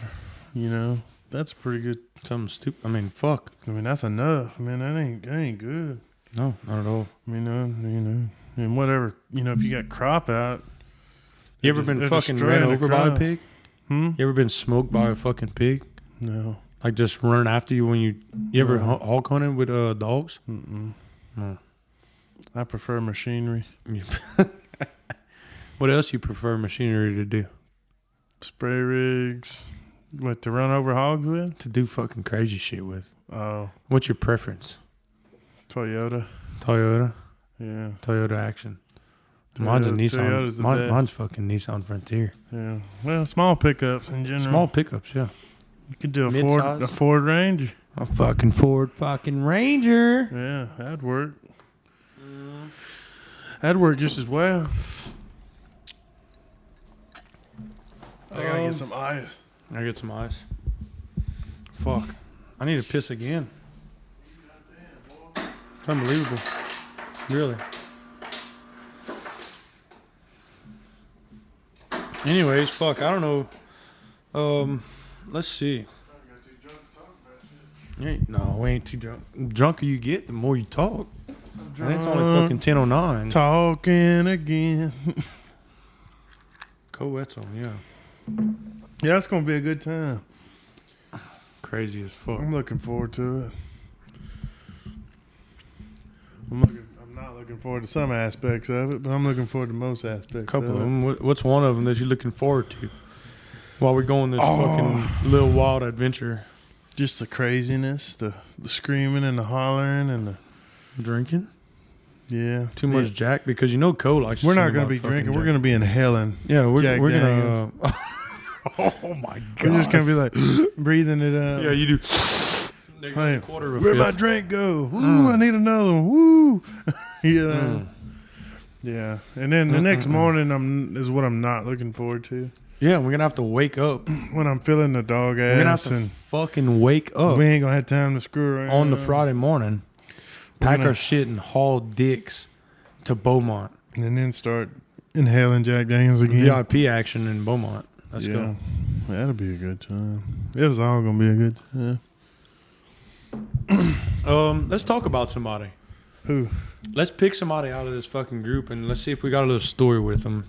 That's pretty good. Something stupid. Fuck. That's enough. That ain't good. No, not at all. And whatever. If you got crop out. You ever been fucking ran over by a pig? You ever been smoked by a fucking pig? No. Like just run after you when you ever hog hunting with dogs? Mm-mm. No. I prefer machinery. What else you prefer machinery to do? Spray rigs. What, to run over hogs with? To do fucking crazy shit with. Oh. What's your preference? Toyota. Yeah. Toyota Action. Mine's a Nissan. Mine's fucking Nissan Frontier. Yeah. Well, small pickups in general. Small pickups, yeah. You could do a Ford Ranger. A fucking Ford fucking Ranger. Yeah, that'd work. That'd work just as well. I gotta get some ice. I get some ice. Fuck. I need to piss again. It's unbelievable. Really. Anyways, fuck. I don't know. Let's see. No, we ain't too drunk. The drunker you get, the more you talk. And it's only fucking 10:09. Talking again. Coetzel, yeah. Yeah, it's gonna be a good time. Crazy as fuck. I'm looking forward to it. I'm not looking forward to some aspects of it, but I'm looking forward to most aspects. Couple of them. What's one of them that you're looking forward to while we're going this fucking little wild adventure? Just the craziness, the screaming and the hollering and the drinking. Yeah, too much Jack because Cole likes. We're not gonna be drinking. We're gonna be inhaling. Yeah, we're gonna. Oh my god! We're just gonna be like breathing it out. Yeah, you do. Hey, where'd my drink go? Woo, I need another one. Woo. Yeah. Yeah, and then the next morning is what I'm not looking forward to. Yeah, we're gonna have to wake up when I'm feeling the dog ass. We're gonna have to fucking wake up. We ain't gonna have time to screw around on the Friday morning. Pack our shit and haul dicks to Beaumont, and then start inhaling Jack Daniels again. VIP action in Beaumont. Let's go. That'll be a good time. It was all gonna be a good time. Let's talk about somebody. Who? Let's pick somebody out of this fucking group and let's see if we got a little story with them.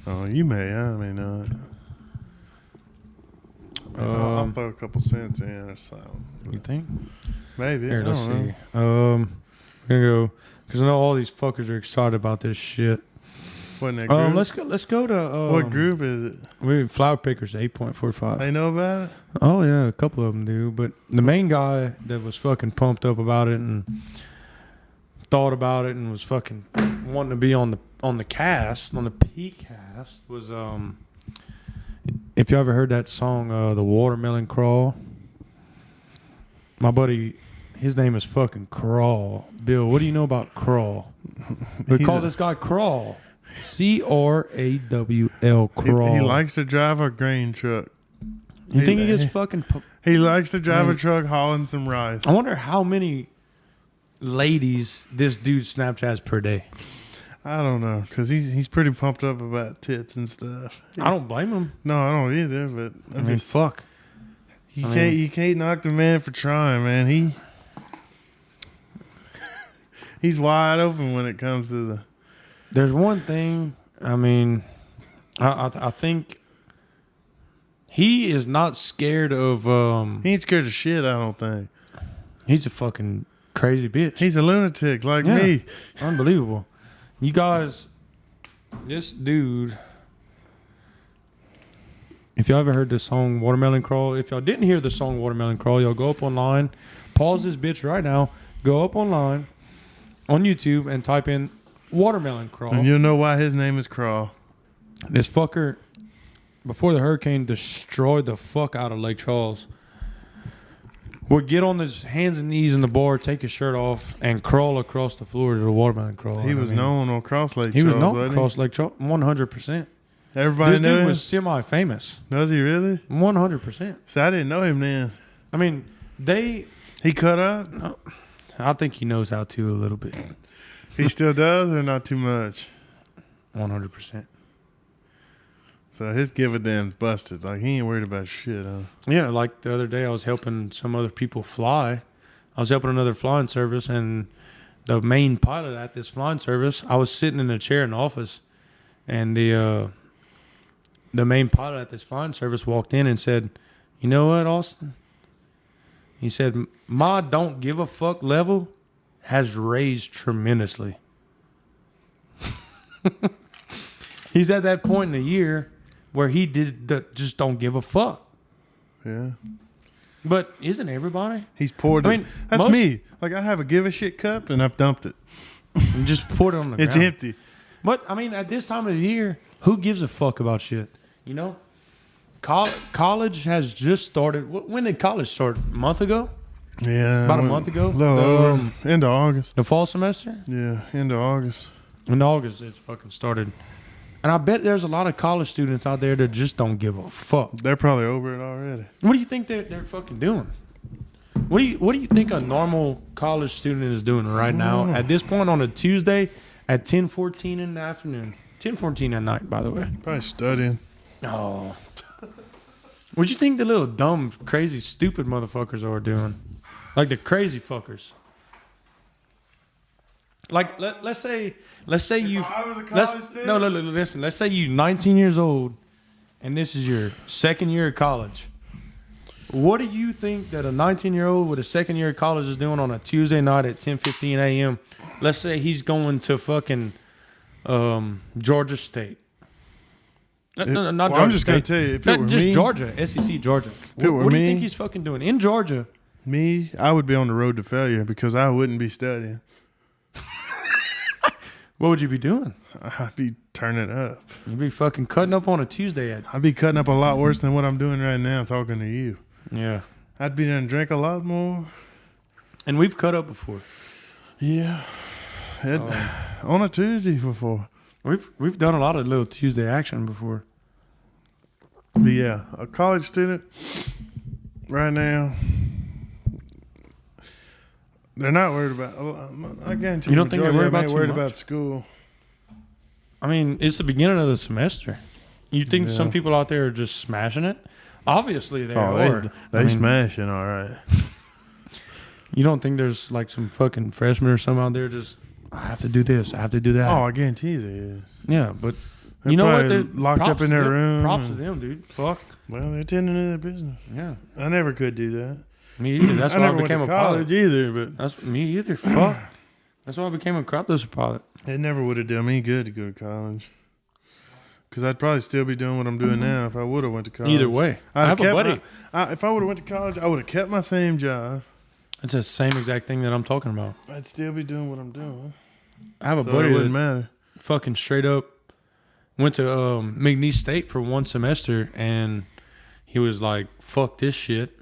Oh, you may. I may not. I'll throw a couple cents in or something. You think? Maybe. Here, let's see. We're gonna go because I know all these fuckers are excited about this shit. What in that group? Let's go to. What group is it? We Flower Pickers 8.45. They know about it. Oh yeah, a couple of them do. But the main guy that was fucking pumped up about it and thought about it and was fucking wanting to be on the cast, on the P cast was if you ever heard that song The Watermelon Crawl. My buddy, his name is fucking Crawl. Bill, what do you know about Crawl? We call this guy Crawl. CRAWL Crawl. He likes to drive a grain truck. You think he gets fucking he likes to drive a truck hauling some rice. I wonder how many ladies this dude Snapchats per day. I don't know, because he's pretty pumped up about tits and stuff. I don't blame him. No, I don't either, but I mean, fuck. You can't knock the man for trying, man. He's wide open when it comes to the. There's one thing. I mean, I think he is not scared of. He ain't scared of shit. I don't think. He's a fucking crazy bitch. He's a lunatic like me. Unbelievable. You guys, this dude. If y'all ever heard the song Watermelon Crawl, if y'all didn't hear the song Watermelon Crawl, y'all go up online, pause this bitch right now, go up online on YouTube and type in Watermelon Crawl. And you'll know why his name is Crawl. This fucker, before the hurricane, destroyed the fuck out of Lake Charles. Would get on his hands and knees in the bar, take his shirt off, and crawl across the floor to the Watermelon Crawl. He was known on Cross Lake Charles. He was known wasn't across Lake Charles, 100%. Everybody This knew dude him? was semi-famous. Was he really? 100%. So I didn't know him then. I mean, He cut up? I think he knows how to a little bit. He still does or not too much? 100%. So his give a damn's busted. Like, he ain't worried about shit, huh? Yeah, like the other day I was helping some other people fly. I was helping another flying service, and the main pilot at this flying service, I was sitting in a chair in the office, and the main pilot at this flying service walked in and said, "You know what, Austin?" He said, "My don't give a fuck level has raised tremendously." He's at that point in the year where he just don't give a fuck. Yeah. But isn't everybody? He's poured it. I mean, That's me. Like, I have a give a shit cup and I've dumped it. You just poured it on the It's ground. empty. But, I mean, at this time of the year, who gives a fuck about shit? You know? College has just started. When did college start? A month ago? Yeah. About a month ago? End of August. The fall semester? Yeah, end of August. In August, it's fucking started. And I bet there's a lot of college students out there that just don't give a fuck. They're probably over it already. What do you think they're fucking doing? What do you think a normal college student is doing right now at this point on a Tuesday at 10:14 in the afternoon? 10:14 at night, by the way. Probably studying. Oh. What do you think the little dumb, crazy, stupid motherfuckers are doing? Like the crazy fuckers. Like let's say you listen. Let's say you 19 years old, and this is your second year of college. What do you think that a 19-year-old with a second year of college is doing on a Tuesday night at 10:15 a.m.? Let's say he's going to fucking Georgia State. Not Georgia I'm just State. gonna tell you, if it were just me, Georgia, SEC Georgia. it were What do you me- think he's fucking doing in Georgia? me, I would be on the road to failure because I wouldn't be studying. What would you be doing? I'd be turning up. You'd be fucking cutting up on a Tuesday at. I'd be cutting up a lot worse than what I'm doing right now talking to you. Yeah. I'd be there and drink a lot more. And we've cut up before. Yeah. On a Tuesday before. We've done a lot of little Tuesday action before. But yeah, a college student right now, they're not worried about. I guarantee You don't think they're worried about too worried much? about school. I mean, it's the beginning of the semester. You think some people out there are just smashing it? Obviously they are. They smashing all right. You don't think there's like some fucking freshmen or something out there just, I have to do this, I have to do that. Oh, I guarantee there is. Yeah, but They're you know what? probably They're locked up in their room. Props to them, dude. Fuck. Well, they're tending to their business. Yeah. I never could do that. Me either. That's I why I never became a went to college pilot. either, but That's me either. Fuck. That's why I became a crop duster pilot. it never would have done me good to go to college. Because I'd probably still be doing what I'm doing now if I would have went to college. Either way. I have a buddy. If I would have went to college, I would have kept my same job. It's the same exact thing that I'm talking about. I'd still be doing what I'm doing. I have a So buddy it that wouldn't matter. fucking straight up went to McNeese State for one semester, and he was like, fuck this shit.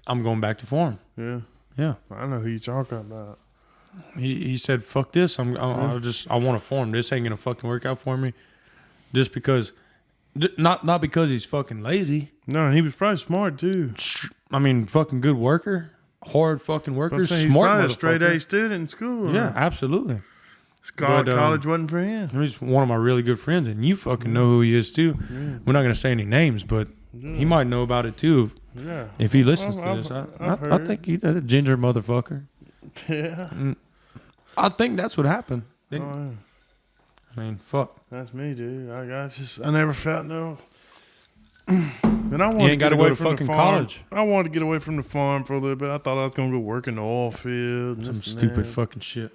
I'm going back to farm. Yeah. Yeah. I know who you're talking about. He said, fuck this. I want to farm. This ain't going to fucking work out for me. Just because, not because he's fucking lazy. No, and he was probably smart too. I mean, fucking good worker. Hard fucking worker. I'm saying Smart he's probably a motherfucker. straight A student in school. Yeah, absolutely. But, But, college wasn't for him. He's one of my really good friends, and you fucking know who he is too. Yeah. We're not going to say any names, but he might know about it too Yeah. if he listens I've- to this. I've I heard. think he's a ginger motherfucker. Yeah. I think that's what happened. Oh, yeah. I mean, fuck. That's me, dude. I never felt no. And I wanted You ain't to got get to go away to from the fucking farm. college. I wanted to get away from the farm for a little bit. I thought I was gonna go work in the oil field. and Some this and stupid that. fucking shit.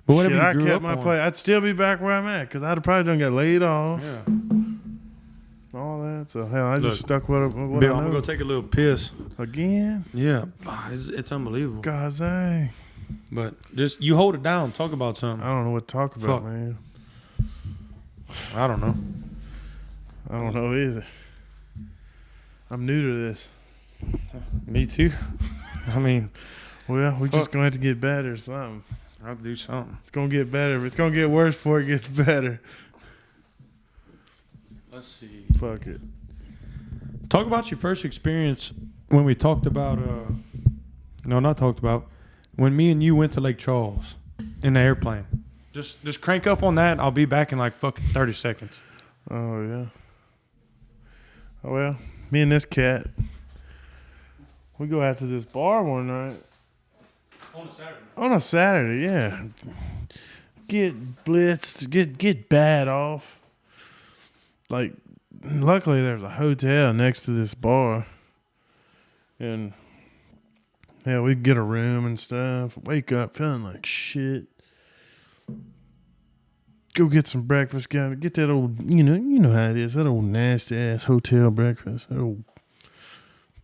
But whatever Shit, you I grew kept up my on. play. I'd still be back where I'm at because I'd have probably done got laid off. Yeah. All that. that. So hell, I Look, just stuck with what Bill, I I'm know. gonna go take a little piss. Again. Yeah, it's unbelievable. God dang. But just you hold it down. Talk about something. I don't know what to talk about, Fuck. man. I don't know. I don't know either. I'm new to this. Me too. I mean, Well, we just gonna have to get better or something. I'll do something. It's gonna get better. It's gonna get worse before it gets better. Let's see. Fuck it. Talk about your first experience when we talked about. Not talked about. When me and you went to Lake Charles in the airplane. Just crank up on that. I'll be back in like fucking 30 seconds. Oh yeah. Oh well, me and this cat, we go out to this bar one night. On a Saturday. On a Saturday, yeah. Get blitzed, get bad off. Like, luckily there's a hotel next to this bar. And, yeah, we get a room and stuff. Wake up feeling like shit. Go get some breakfast. Get that old, you know how it is. That old nasty ass hotel breakfast. That old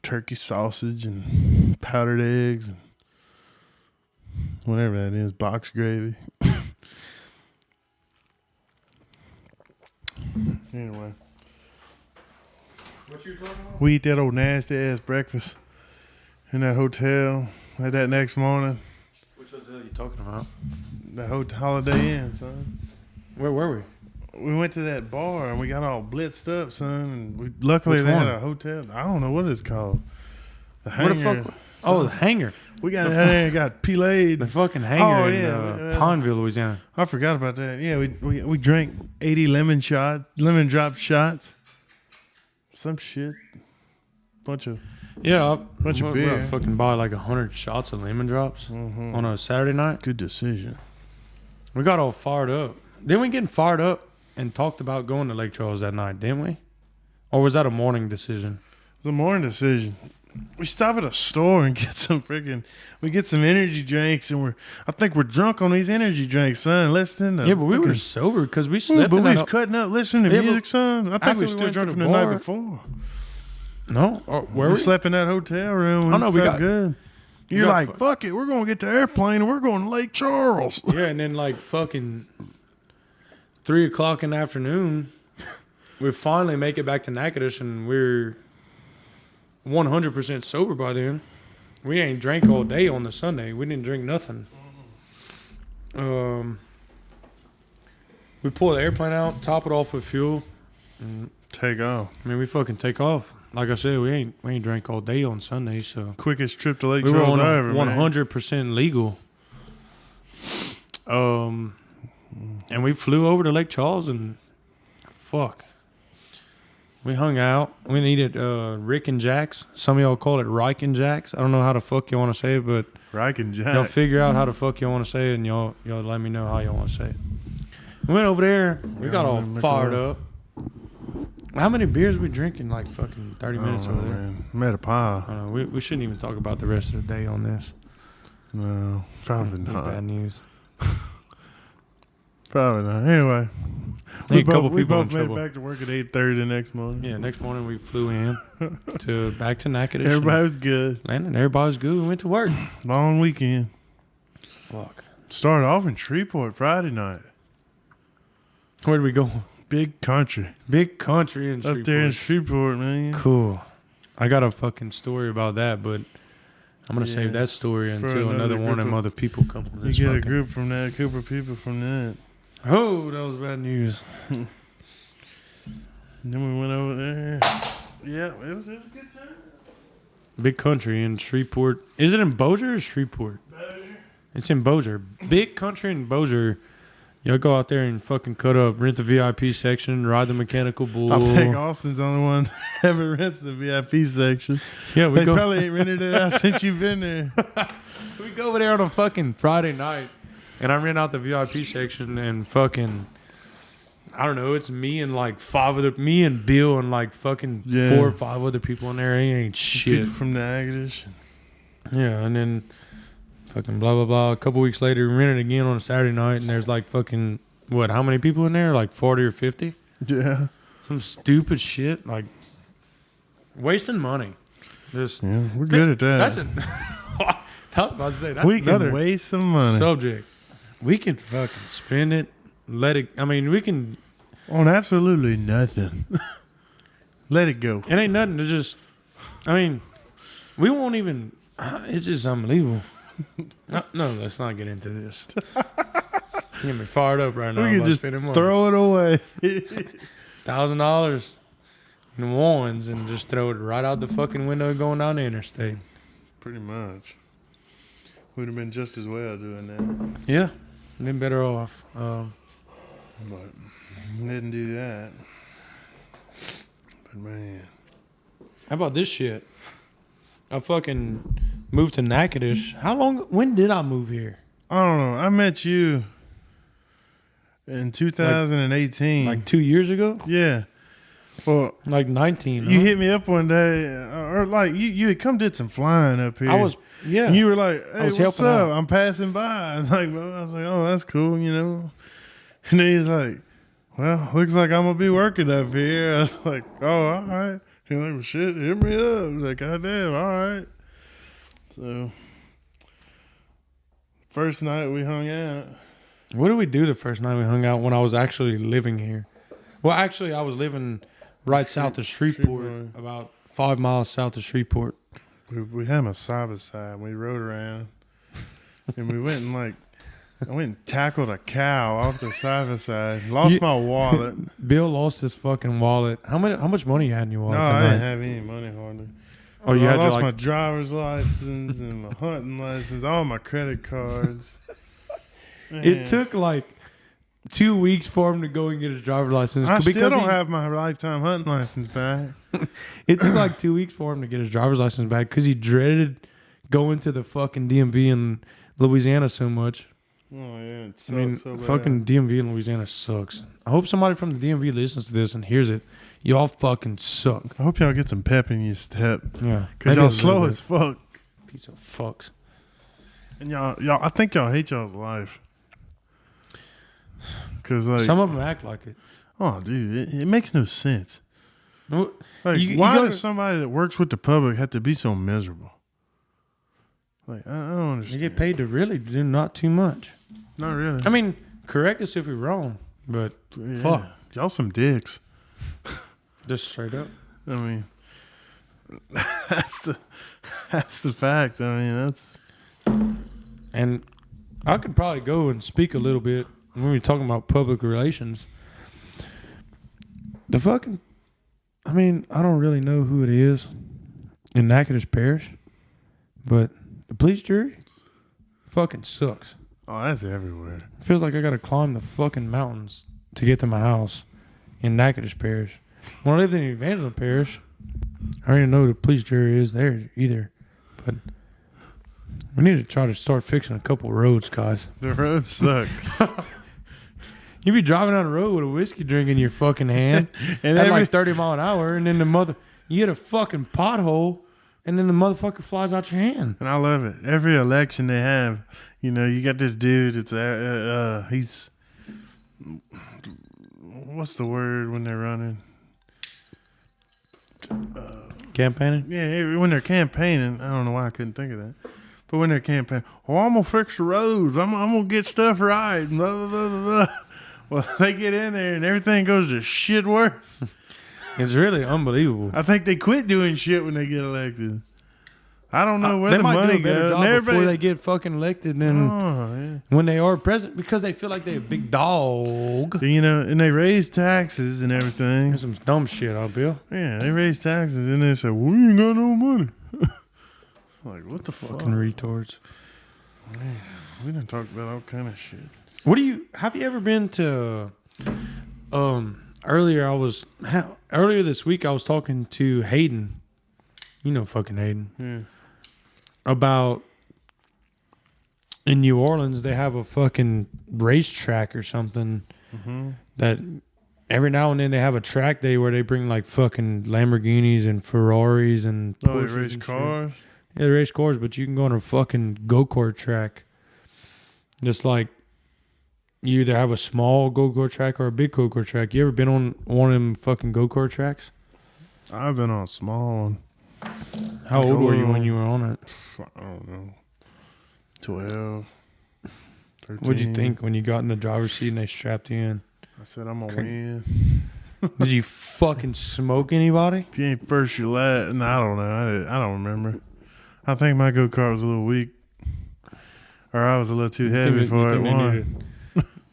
turkey sausage and powdered eggs and whatever that is, box gravy. Anyway, What you talking about? we eat that old nasty ass breakfast in that hotel. Like that next morning, Which hotel are you talking about? the Holiday Inn, son. Where were we? We went to that bar and we got all blitzed up, son. And we luckily Which they one? had a hotel. I don't know what it's called. The Where the hangar. fuck? Oh, the hangar. We got the there, got Pilated. The fucking hangar Oh, in yeah. Pineville, Louisiana. I forgot about that. Yeah, we drank 80 lemon drop shots. Some shit. Bunch of Yeah, Bunch of we're beer. gonna fucking buy like 100 shots of lemon drops on a Saturday night. good decision. We got all fired up. Didn't we get fired up and talked about going to Lake Charles that night, didn't we? Or was that a morning decision? It's a morning decision. We stop at a store and get some we get some energy drinks and I think we're drunk on these energy drinks, son. Listening to Yeah, but we were fucking- sober because we Ooh, slept but in we that. was cutting up listening to Yeah, but music, son. I think after we we still went to drunk the from the night bar- before. No, where We we? slept in that hotel room. Oh, no, we felt got- good. we You're got like, fu- fuck it, we're gonna get the airplane and we're going to Lake Charles. Yeah, and then like fucking 3 o'clock in the afternoon, we finally make it back to Natchitoches and we're 100% sober by then. We ain't drank all day on the Sunday. We didn't drink nothing. We pull the airplane out, top it off with fuel. And, Take off. I mean, we fucking take off. Like I said, we ain't drank all day on Sunday, so Quickest trip to Lake we were Charles on ever, a man. 100% legal. And we flew over to Lake Charles and fuck. We hung out. We needed Rick and Jack's. Some of y'all call it Reich and Jack's. I don't know how the fuck you want to say it, but Reich and y'all Jack. figure out how the fuck you want to say it, and y'all let me know how y'all want to say it. We went over there. We got all fired up. How many beers we drinking? Like fucking 30 minutes over there. Man. Met a pile. I don't know. We shouldn't even talk about the rest of the day on this. No, probably Be not. bad news. Probably not. Anyway, Hey, a couple we people in both made it trouble. back to work at 8:30 the next morning. Yeah, next morning we flew in back to Natchitoches. Everybody was good. Landed. Everybody was good. We went to work. Long weekend. Fuck. Started off in Shreveport Friday night. Where did we go? Big country. Big country in Up there in Shreveport. Shreveport, man. Cool. I got a fucking story about that, but I'm gonna Yeah. save that story For until another another one of group them of- other people come from You this. get a fucking- group from that, a group of people from that. Oh, that was bad news. Then we went over there. Yeah, it was a good time. Big country in Shreveport. Is it in Bossier or Shreveport? It's in Bossier. Big country in Bossier. Y'all go out there and fucking cut up, rent the VIP section, ride the mechanical bull. I think Austin's the only one ever rented the VIP section. Yeah, we They go. probably ain't rented it out since you've been there. We go over there on a fucking Friday night, and I rent out the VIP section, and fucking, I don't know, it's me and like me and Bill and like fucking Yeah. 4 or 5 other people in there. It ain't shit. People from Natchitoches. Yeah, and then fucking blah, blah, blah. A couple weeks later, we rent it again on a Saturday night, and there's like fucking, how many people in there? Like 40 or 50? Yeah. Some stupid shit. Like Wasting money. Just Yeah, we're good at that. That's it. I was about to say that's we another can waste some money subject. We can fucking spend it. Let it. I mean, we can. on absolutely nothing. Let it go. It ain't nothing to just. I mean, we won't even. It's just unbelievable. No, let's not get into this. You get me fired up right now. We can about just spending money. throw it away. $1,000 in ones and just throw it right out the fucking window going down the interstate. Pretty much. Would have been just as well doing that. Yeah, been better off. But didn't do that. But man. How about this shit? I fucking moved to Natchitoches. When did I move here? I don't know. I met you in 2018. Like 2 years ago? Yeah. Well, Like 19. you huh? hit me up one day, or like you had come did some flying up here. I was, yeah. And you were like, "Hey, was what's helping up? out. I'm passing by." And like, well, I was like, "Oh, that's cool," you know. And then he's like, "Well, looks like I'm gonna be working up here." I was like, "Oh, all right." He's like, "Well, shit, hit me up." I was like, "God damn, all right." So, first night we hung out. What did we do the first night we hung out when I was actually living here? Well, actually, I was living right south of Shreveport, about 5 miles south of Shreveport. We had them side by side. We rode around, and we went and I went and tackled a cow off the side by side. Lost my wallet. Bill lost his fucking wallet. How much money you had in your wallet? No, that I didn't night? have any money hardly. Oh, you I had lost your, my like, driver's license and my hunting license, all my credit cards. Man, it took like 2 weeks for him to go and get his driver's license. I still because don't have my lifetime hunting license back. It took like 2 weeks for him to get his driver's license back because he dreaded going to the fucking DMV in Louisiana so much. Oh yeah, it sucks I mean, so bad. fucking DMV in Louisiana sucks. I hope somebody from the DMV listens to this and hears it. Y'all fucking suck. I hope y'all get some pep in your step, Yeah, cause maybe y'all a little slow bit. as fuck, Piece of fucks. and y'all. I think y'all hate y'all's life. Cause like, Some of them act like it. oh dude, it makes no sense. No, Like, You why gotta- does somebody that works with the public have to be so miserable? Like, I don't They understand. get paid to really do not too much. Not really. I mean, correct us if we're wrong, but Yeah. fuck. Y'all some dicks. Just straight up. I mean, that's the fact. I mean, that's And I could probably go and speak a little bit when we're talking about public relations. The fucking, I mean, I don't really know who it is in Natchitoches Parish, but the police jury fucking sucks. oh, that's everywhere. Feels like I gotta climb the fucking mountains to get to my house in Natchitoches Parish. When I lived in Evangeline Parish, I didn't know the police jury is there either. But we need to try to start fixing a couple roads, guys. The roads suck. You be driving down the road with a whiskey drink in your fucking hand And at every- like 30 mile an hour, and then you hit a fucking pothole, and then the motherfucker flies out your hand. And I love it. Every election they have, you know, you got this dude. It's he's what's the word when they're running? Campaigning? Yeah, when they're campaigning. I don't know why I couldn't think of that. But when they're campaigning, oh, I'm gonna fix the roads. I'm gonna get stuff right. Blah, blah, blah, blah, blah. Well, they get in there and everything goes to shit worse. It's really unbelievable. I think they quit doing shit when they get elected. I don't know where They the might money do a better goes. job And before they get fucking elected than oh, when they are president because they feel like they're a big dog. yeah. You know, and they raise taxes and everything. There's some dumb shit, I'll Bill. Yeah, they raise taxes and they say, "We ain't got no money." Like, what the fuck? Fucking retards. We done talked about all kind of shit. Have you ever been to earlier this week I was talking to Hayden. You know fucking Hayden. Yeah. About in New Orleans they have a fucking racetrack or something that every now and then they have a track day where they bring like fucking Lamborghinis and Ferraris and Oh, Porsches they race and shit. cars. Yeah, they race cars, but you can go on a fucking go-kart track. Just like you either have a small go-kart track or a big go-kart track. You ever been on one of them fucking go-kart tracks? I've been on a small one. How Like old a were you little- when you were on it? I don't know. 12, 13. What'd you think when you got in the driver's seat and they strapped you in? I said, I'm going to Crazy. win. Did you fucking smoke anybody? If you ain't first, you last. No, I don't know. I don't remember. I think my go-kart was a little weak. Or I was a little too heavy for it.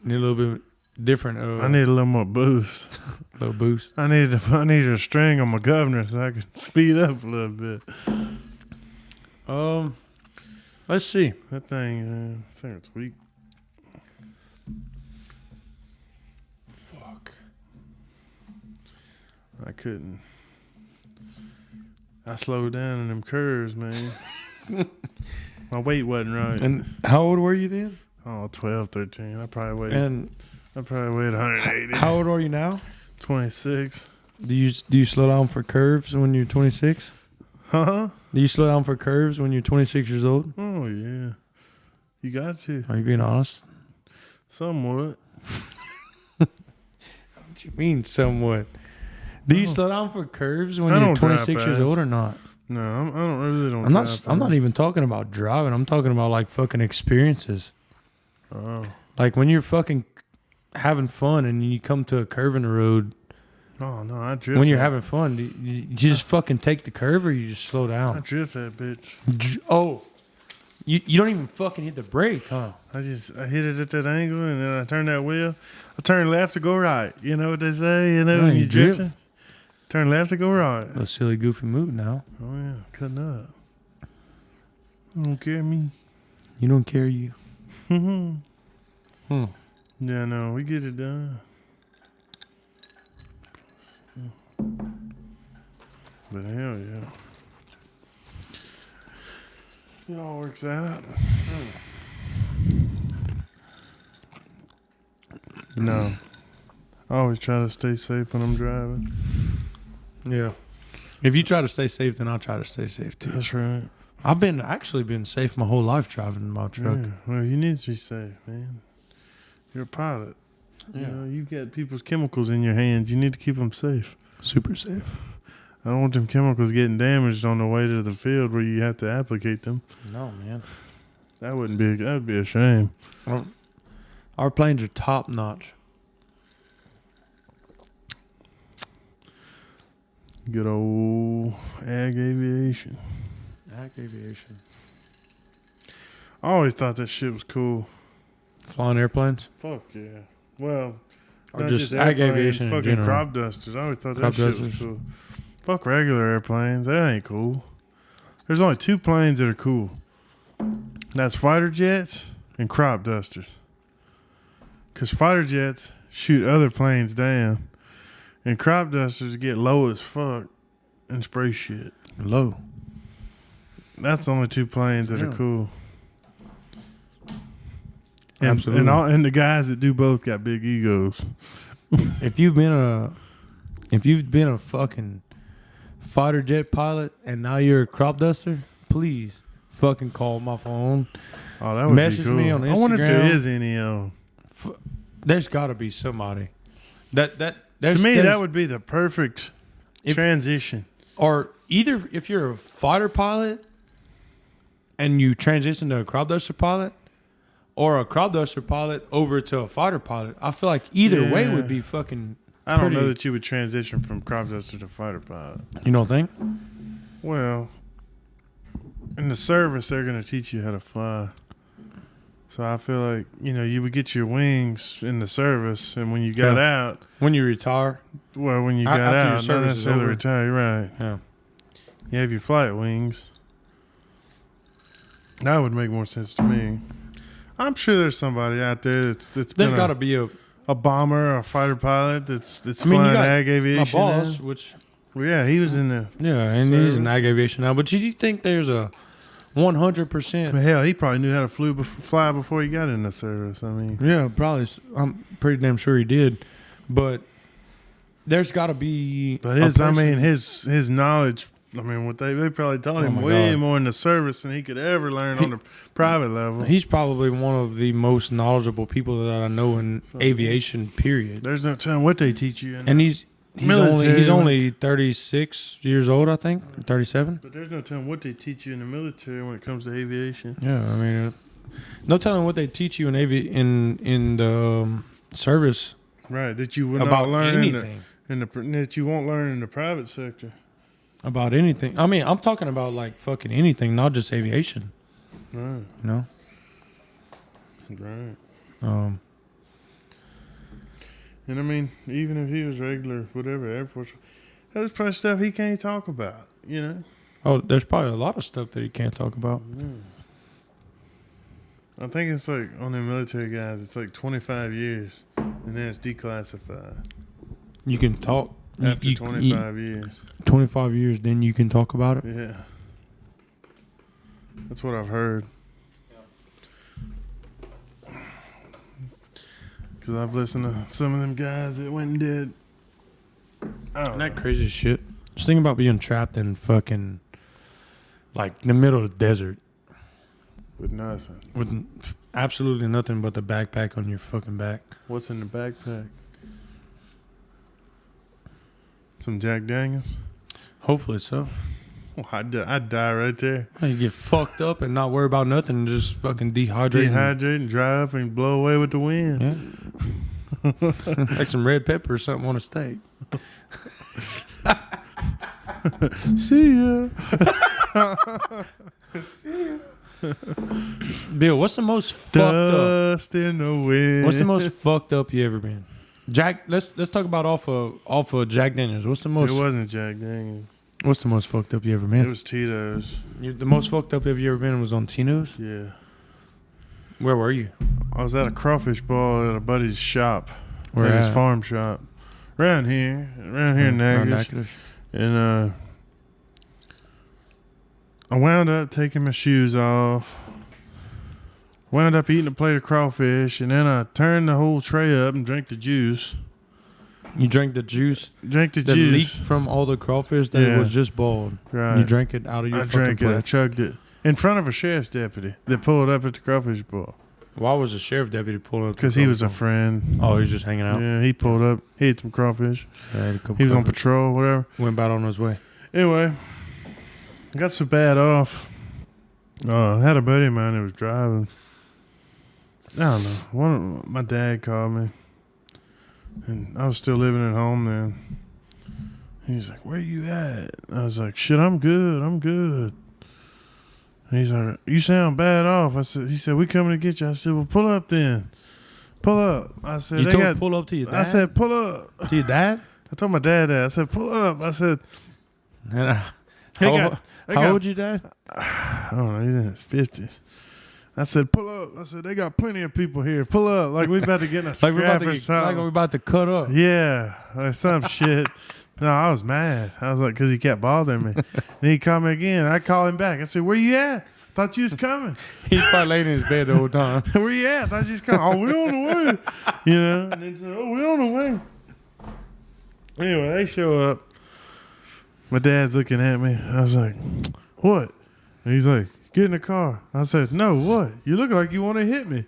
Need a little bit different. I need a little more boost. little boost. I needed a string on my governor so I could speed up a little bit. Let's see. That thing, I think it's weak. Fuck. I couldn't. I slowed down in them curves, man. My weight wasn't right. And how old were you then? Oh, 12, 13. I probably weighed And 180. how old are you now? 26. Do you slow down for curves when you're 26? Huh? Do you slow down for curves when you're 26 years old? Oh, yeah. You got to. Are you being honest? Somewhat. What do you mean somewhat? Do you No. slow down for curves when I you're don't drive 26 years fast. old or not? No, I don't really don't. I'm not even talking about driving. I'm talking about like fucking experiences. Oh. Like when you're fucking having fun and you come to a curve in the road. Oh, no, I drift. When you're that. having fun, do you just fucking take the curve or you just slow I down? drift that bitch. Oh, you don't even fucking hit the brake, huh? I hit it at that angle and then I turn that wheel. I turn left to go right. You know what they say? You know Yeah, when you you drift. drifting? Turn left to go right. A silly, goofy move now. Oh, yeah. Cutting up. I don't care me. You don't care, you. Hmm. Hmm. Yeah, no, we get it done. But hell yeah. It all works out. No. I always try to stay safe when I'm driving. Yeah. If you try to stay safe, then I'll try to stay safe too. That's right. I've actually been safe my whole life driving my truck. Yeah. Well, you need to be safe, man. You're a pilot. You know, you've got people's chemicals in your hands. You need to keep them safe. Super safe. I don't want them chemicals getting damaged on the way to the field where you have to applicate them. No, man. That would be a shame. Our planes are top notch. Good old ag aviation. Ag aviation. I always thought that shit was cool. Flying airplanes? Fuck yeah. Well, Or not just ag airplanes, aviation in fucking general? crop dusters. I always thought Crop that shit was dusters. cool. Fuck regular airplanes. That ain't cool. There's only two planes that are cool. That's fighter jets and crop dusters. Because fighter jets shoot other planes down. And crop dusters get low as fuck and spray shit. Low. That's the only two planes that are Yeah. cool. And, Absolutely. And the guys that do both got big egos. If you've been a fucking fighter jet pilot and now you're a crop duster, please fucking call my phone. Oh, that would Message be cool. me on I wonder if there Instagram. is any. There's got to be somebody. To me, that would be the perfect transition. Or either if you're a fighter pilot and you transition to a crop duster pilot, or a crop duster pilot over to a fighter pilot. I feel like either way would be fucking. I don't know pretty- that you would transition from crop duster to fighter pilot. You don't think? Well, in the service, they're going to teach you how to fly. So I feel like, you would get your wings in the service, and when you got out, When you retire, when you got After your out, not service is necessarily over. retire, you're right. yeah. You have your flight wings. That would make more sense to me. I'm sure there's somebody out there that's There's been got to be a bomber or a fighter pilot that's I mean, you flying got ag my aviation. boss, now. which Well, yeah, he was in the. and he's in ag aviation now. But do you think there's a 100%? Hell, he probably knew how to fly before he got in the service. I mean, Yeah, probably. I'm pretty damn sure he did. But there's got to be. but a person- his knowledge. I mean, what they probably taught him my way God. more in the service than he could ever learn on the private level. He's probably one of the most knowledgeable people that I know in aviation. Period. There's no telling what they teach you. And he's He's only 36 years old, I think, 37. But there's no telling what they teach you in the military when it comes to aviation. Yeah, I mean, no telling what they teach you in the service. Right, that you will about not learn anything. That you won't learn in the private sector. About anything. I mean, I'm talking about like fucking anything, not just aviation. Right. You know? Right. And I mean, even if he was regular, whatever, Air Force, there's probably stuff he can't talk about, you know? Oh, there's probably a lot of stuff that he can't talk about. Yeah. I think it's like, on the military guys, it's like 25 years, and then it's declassified. You can talk. After 25 years. 25 years, then you can talk about it? Yeah. That's what I've heard. Because I've listened to some of them guys that went and did. Isn't that crazy shit? Just think about being trapped in fucking, like, the middle of the desert. With nothing. With absolutely nothing but the backpack on your fucking back. What's in the backpack? Some Jack Daniels? Hopefully so. Oh, I'd die right there. You get fucked up and not worry about nothing and just fucking dehydrate. Dehydrate and dry up and blow away with the wind. Yeah. Like some red pepper or something on a steak. See ya. See ya. Bill, what's the most fucked up? Dust in the wind. What's the most fucked up you ever been? Jack, let's talk about off of Jack Daniels. What's the most? It wasn't Jack Daniels. What's the most fucked up you ever been? It was Tito's. The most fucked up you ever been was on Tino's? Yeah. Where were you? I was at a crawfish ball at a buddy's shop. Where at his at? farm shop. Around here in Natchitoches. And I wound up taking my shoes off. Wound up eating a plate of crawfish, and then I turned the whole tray up and drank the juice. You drank the juice? Drank the that juice. leaked from all the crawfish that was just boiled. Right. You drank it out of your fucking plate. I chugged it. In front of a sheriff's deputy that pulled up at the crawfish bowl. Why was the sheriff deputy pulling up? Because he was a friend. Oh, he was just hanging out? Yeah, he pulled up. He ate some crawfish. Yeah, he was on patrol, whatever. Went about on his way. Anyway, I got so bad off. I had a buddy of mine that was driving. I don't know. My dad called me. And I was still living at home then. He's like, "Where you at?" I was like, "Shit, I'm good. I'm good." And he's like, "You sound bad off." He said, "We coming to get you." I said, "Well, pull up then. Pull up." I said, "You told him pull up to your dad?" I said, "Pull up." To your dad? I told my dad that. I said, "Pull up." I said, how old you dad? I don't know. He's in his 50s. I said, "Pull up." I said, "They got plenty of people here. Pull up." Like we about to get in a scrap or something. Like we're about to cut up. Yeah, like some shit. No, I was mad. I was like, because he kept bothering me. And he called me again. I called him back. I said, "Where you at? Thought you was coming." He's probably laying in his bed the whole time. "Where you at? Thought you was coming." "Oh, we on the way." You know? And then said, "Oh, we on the way." Anyway, they show up. My dad's looking at me. I was like, "What?" And he's like, "Get in the car." I said, "No, what? You look like you want to hit me."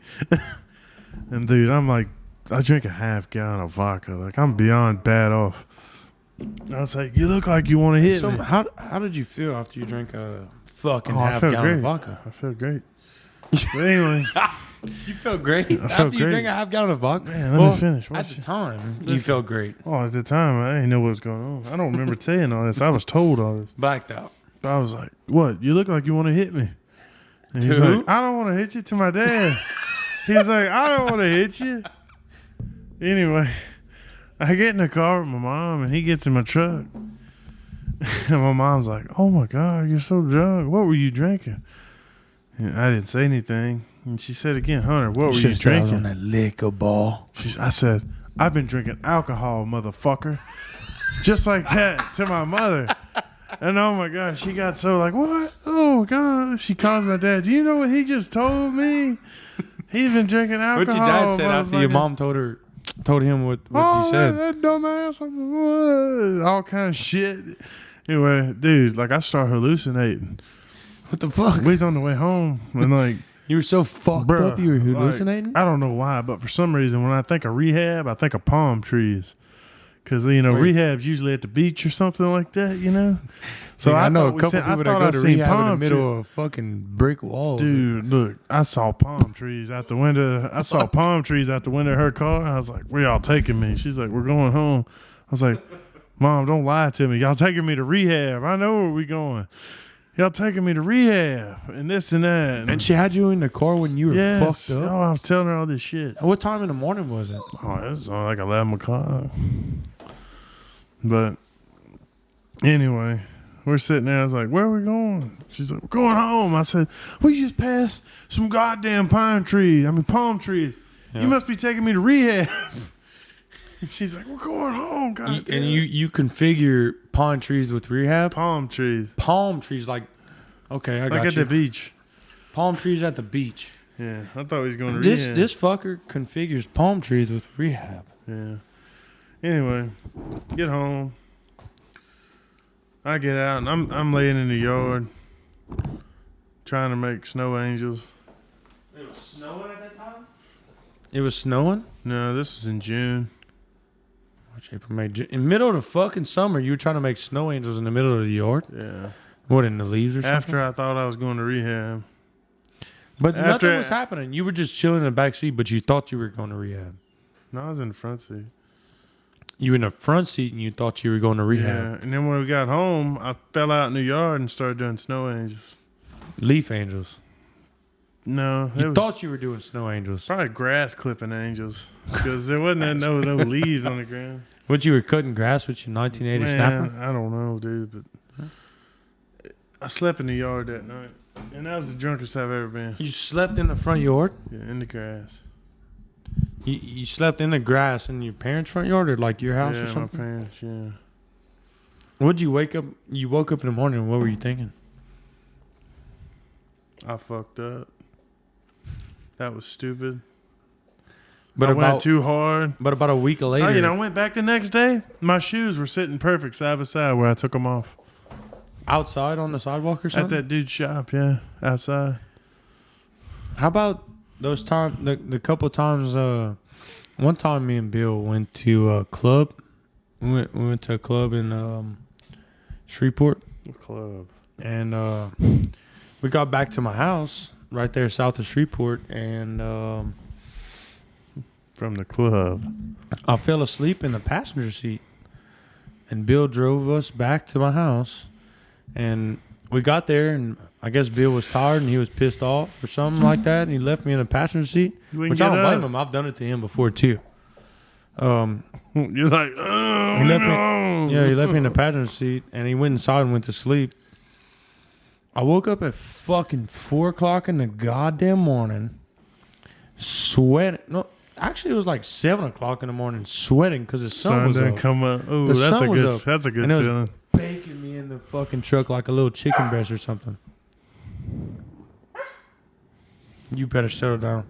And dude, I'm like, I drink a half gallon of vodka. Like, I'm beyond bad off. I was like, "You look like you want to hit me." How did you feel after you drank a fucking half gallon of vodka? I felt great. But anyway. You felt great? After you drank a half gallon of vodka? Man, let me finish. At the time, you felt great. Oh, at the time, I didn't know what was going on. I don't remember saying all this. I was told all this. Blacked out. But I was like, "What? You look like you want to hit me." And he's like, "I don't want to hit you." To my dad. He's like, "I don't want to hit you." Anyway, I get in the car with my mom, and he gets in my truck. And my mom's like, "Oh, my God, you're so drunk. What were you drinking?" And I didn't say anything. And she said again, "Hunter, what were you drinking?" I was on that liquor ball. I said, "I've been drinking alcohol, motherfucker." Just like that to my mother. And oh my God, she got so like, "What? Oh God." She calls my dad. "Do you know what he just told me? He's been drinking alcohol." What your dad said after your mom told him what you said? That dumbass. All kind of shit. Anyway, dude, like I start hallucinating. What the fuck? We was on the way home and like you were so fucked up you were hallucinating? Like, I don't know why, but for some reason when I think of rehab, I think of palm trees. Because, rehab's usually at the beach or something like that, So I know a couple people that go to rehab in the middle of a fucking brick walls. Dude, look, I saw palm trees out the window. I saw palm trees out the window of her car. I was like, where y'all taking me? She's like, we're going home. I was like, Mom, don't lie to me. Y'all taking me to rehab. I know where we going. Y'all taking me to rehab and this and that. And she had you in the car when you were fucked up? Oh, I was telling her all this shit. What time in the morning was it? Oh, it was like 11 o'clock. But anyway, we're sitting there. I was like, where are we going? She's like, we're going home. I said, we just passed some goddamn palm trees. Yeah. You must be taking me to rehab. She's like, we're going home, goddamn. And you configure palm trees with rehab? Palm trees, like, okay, I got you. Like at the beach. Palm trees at the beach. Yeah, I thought he was going to rehab. This fucker configures palm trees with rehab. Yeah. Anyway, get home. I get out and I'm laying in the yard trying to make snow angels. It was snowing at that time? It was snowing? No, this was in June. March, April, May, June. In the middle of the fucking summer, you were trying to make snow angels in the middle of the yard? Yeah. What, in the leaves or something? After I thought I was going to rehab. But nothing was happening. You were just chilling in the back seat, but you thought you were going to rehab. No, I was in the front seat. You were in the front seat and you thought you were going to rehab. Yeah, and then when we got home, I fell out in the yard and started doing snow angels. Leaf angels. No. You thought you were doing snow angels. Probably grass clipping angels. Because there wasn't no leaves on the ground. What, you were cutting grass with your 1980 snapper? I don't know, dude, but I slept in the yard that night. And that was the drunkest I've ever been. You slept in the front yard? Yeah, in the grass. You slept in the grass in your parents' front yard or like your house or something? Yeah, my parents, yeah. What'd you wake up? You woke up in the morning and what were you thinking? I fucked up. That was stupid. But I went too hard. But about a week later. I went back the next day. My shoes were sitting perfect side by side where I took them off. Outside on the sidewalk or something? At that dude's shop, yeah. Outside. How about those times, the couple times, one time me and Bill went to a club. We went to a club in Shreveport. What club? And we got back to my house right there south of Shreveport. And from the club. I fell asleep in the passenger seat. And Bill drove us back to my house. And we got there, and I guess Bill was tired, and he was pissed off or something like that, and he left me in the passenger seat, which I don't blame him. I've done it to him before, too. You're like, oh, he left me in the passenger seat, and he went inside and went to sleep. I woke up at fucking 4 o'clock in the goddamn morning, sweating. No, actually, it was like 7 o'clock in the morning, sweating because the sun was up. Come up. Oh, that's a good feeling. Baking me in the fucking truck like a little chicken breast or something. You better settle down.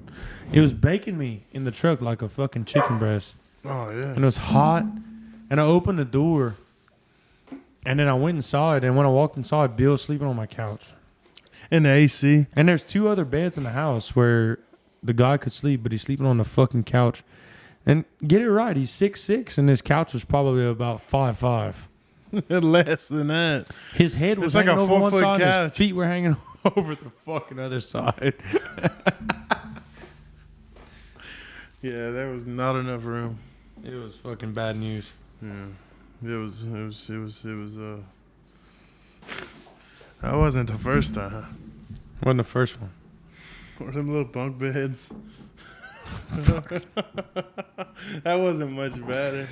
It was baking me in the truck like a fucking chicken breast. Oh, yeah. And it was hot. And I opened the door. And then I went inside. And when I walked inside, Bill was sleeping on my couch. In the AC. And there's 2 other beds in the house where the guy could sleep, but he's sleeping on the fucking couch. And get it right, he's 6'6", and his couch was probably about 5'5". Less than that. His head was hanging over one side, and his feet were hanging over the fucking other side. Yeah, there was not enough room. It was fucking bad news. Yeah, it was. That wasn't the first time. Wasn't the first one. Or them little bunk beds. That wasn't much better.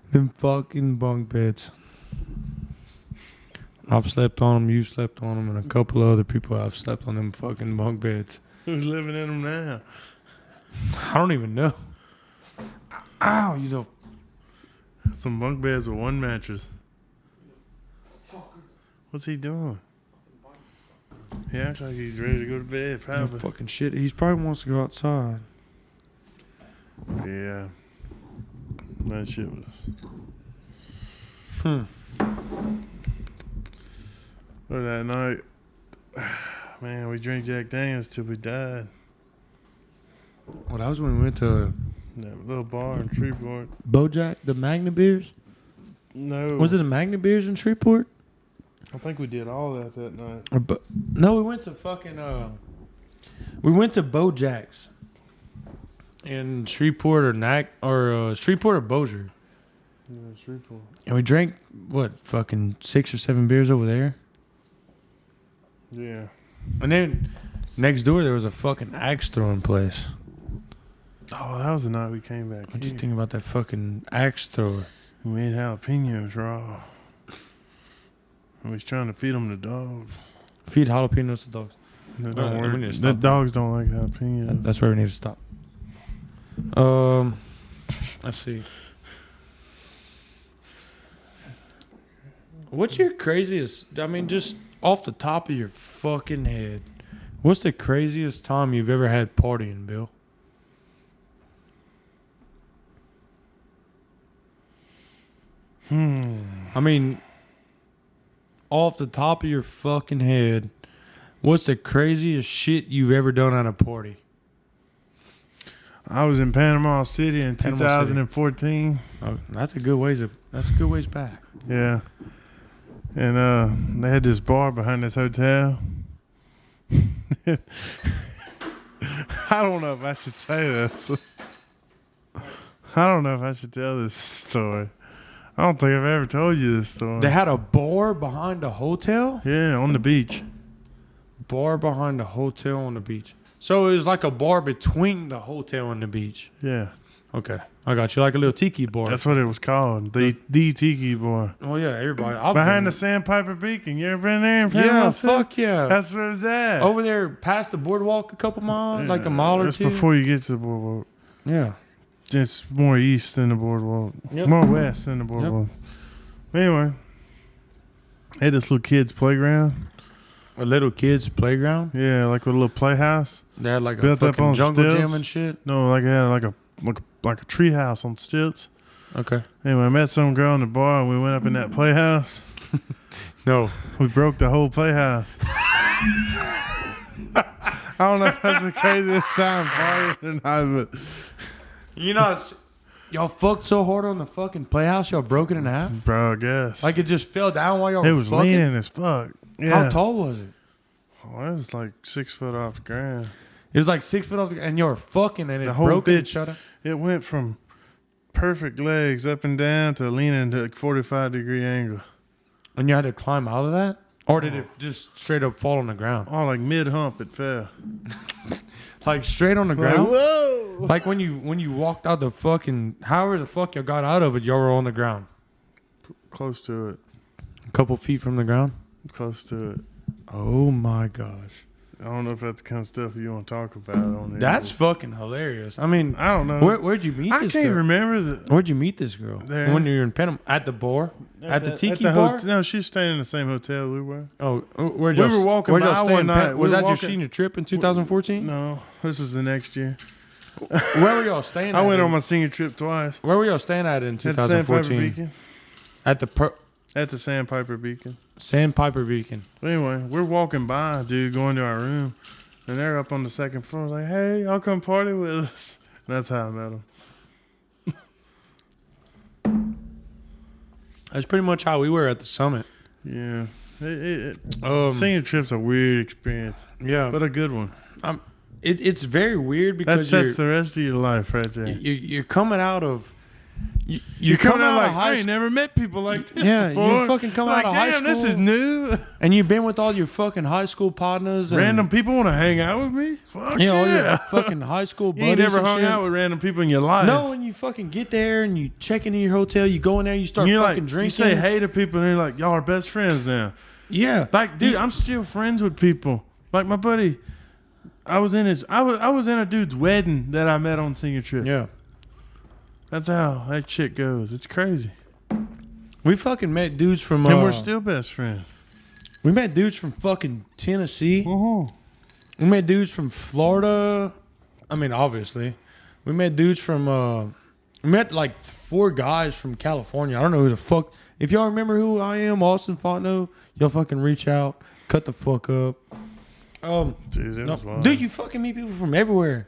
Them fucking bunk beds. I've slept on them, you slept on them, and a couple of other people have slept on them fucking bunk beds. Who's living in them now? I don't even know. Ow, you know. Some bunk beds with one mattress. What's he doing? He acts like he's ready to go to bed, probably. Fucking shit. He probably wants to go outside. Yeah. That shit was... Or that night, man, we drank Jack Daniels till we died. Well, that was when we went to that little bar in Shreveport. Bojack, the Magna beers? No. Was it the Magnet Beers in Shreveport? I think we did all that night. No, we went to fucking we went to Bojack's in Shreveport or Shreveport or Bossier. Yeah, Shreveport. And we drank what, fucking 6 or 7 beers over there. Yeah. And then next door there was a fucking axe throwing place. Oh, that was the night we came back. What do you think about that fucking axe thrower? We ate jalapenos raw. We was trying to feed them to dogs. Feed jalapenos to dogs. They we don't work. need to The stop dogs don't like jalapenos. That's where we need to stop. Let's see. What's your craziest? I mean, just off the top of your fucking head, what's the craziest time you've ever had partying, Bill? I mean, off the top of your fucking head, what's the craziest shit you've ever done at a party? I was in Panama City in Panama City. 2014. Oh, that's a good ways back. Yeah. And they had this bar behind this hotel. I don't know if I should say this. I don't know if I should tell this story. I don't think I've ever told you this story. They had a bar behind a hotel? Yeah, on the beach. Bar behind a hotel on the beach. So it was like a bar between the hotel and the beach. Yeah. Okay. I got you. Like a little tiki bar. That's what it was called. The Tiki Bar. Oh, yeah. Everybody. Behind the Sandpiper Beacon. You ever been there in Panama Yeah, City? fuck yeah. That's where it was at. Over there past the boardwalk a couple miles, like a mile or That's two. before you get to the boardwalk. Yeah. It's more east than the boardwalk. Yep. More west than the boardwalk. Anyway, had this little kid's playground. A little kid's playground? Yeah, like with a little playhouse. They had like Built a up fucking on jungle stilts. gym and shit? No, like it had like a tree house on stilts. Okay. Anyway, I met some girl in the bar and we went up in that playhouse. No. We broke the whole playhouse. I don't know if that's the craziest time partying or not, but You know, y'all fucked so hard on the fucking playhouse, y'all broke it in half? bro, I guess. Like it just fell down while y'all it were was fucking? leaning as fuck. Yeah. How tall was it? Oh, it was like 6 foot off the ground. It was like 6 foot off the, and you were fucking and it The whole broke it and bitch. shut up? It went from perfect legs up and down to leaning to a 45-degree angle. And you had to climb out of that? Or did it just straight up fall on the ground? Oh, like mid-hump it fell. Like straight on the ground? Whoa! Like when you walked out the fucking, however the fuck you got out of it, y'all were on the ground. Close to it. A couple feet from the ground? Close to it. Oh my gosh. I don't know if that's the kind of stuff you want to talk about on there. That's fucking hilarious. I mean, I don't know. where'd you meet I this can't girl? remember the Where'd you meet this girl? There. When you were in Panama? At the bar? At the tiki bar? No, she was staying in the same hotel we were. Oh, where'd We y'all, were walking where'd y'all by stay one in night. Was We that were your walking- senior trip in 2014? No, this was the next year. Where were y'all staying I at? went in- on my senior trip twice. Where were y'all staying at in At the Sandpiper 2014? Beacon. At At the Sandpiper Beacon. Sandpiper Beacon. Anyway, we're walking by, dude, going to our room. And they're up on the second floor. I was like, hey, y'all come party with us. And that's how I met them. That's pretty much how we were at the summit. Yeah. Um, Senior trip's a weird experience, Yeah, but a good one. it's very weird That because sets the rest of your life right there. you're coming out of You're coming out like, of I high ain't never met people like this Yeah, before. you're fucking coming Like, out of high damn, this school. is new. and you've been with all your fucking high school partners and Random people want to hang out with me? Fuck you know, all your yeah. fucking high school buddies. You ain't never and hung shit. out with random people in your life. No, and you fucking get there and you check into your hotel, you go in there, you start You're fucking like, drinking. you say hey to people and they're like, y'all are best friends now. Yeah. Like, dude, I'm still friends with people. Like my buddy, I was in a dude's wedding that I met on senior trip. Yeah. That's how that shit goes. It's crazy. We fucking met dudes from And we're still best friends. we met dudes from fucking Tennessee. We met dudes from Florida. I mean, obviously. We met dudes from we met like 4 guys from California. I don't know who the fuck. If y'all remember who I am, Austin Fontenot, y'all fucking reach out. Cut the fuck up. Dude, it No, was long. dude, you fucking meet people from everywhere.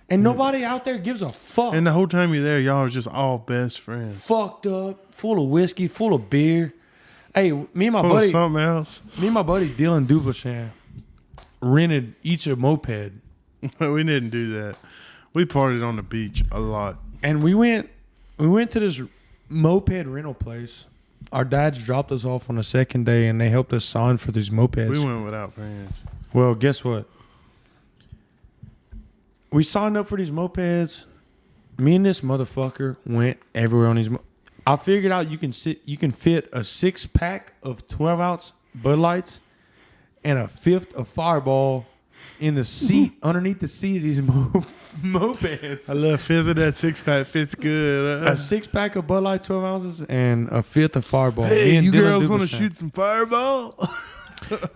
And nobody out there gives a fuck. And the whole time you're there, y'all are just all best friends. Fucked up, full of whiskey, full of beer. Hey, me and my Full buddy, of something else. me and my buddy Dylan Dublechan rented each a moped, We didn't do that. We partied on the beach a lot. and we went to this moped rental place. Our dads dropped us off on the second day, and they helped us sign for these mopeds. We went without friends. Well, guess what? We signed up for these mopeds. Me and this motherfucker went everywhere on these. I figured out you can fit a 6-pack of 12-ounce Bud Lights and a fifth of Fireball in the seat underneath the seat of these mopeds. I love fifth of that 6-pack. Fits good. A 6-pack of Bud Light 12 ounces and a fifth of Fireball. Hey, Me and you Dylan girls want to Dublechan. shoot some Fireball?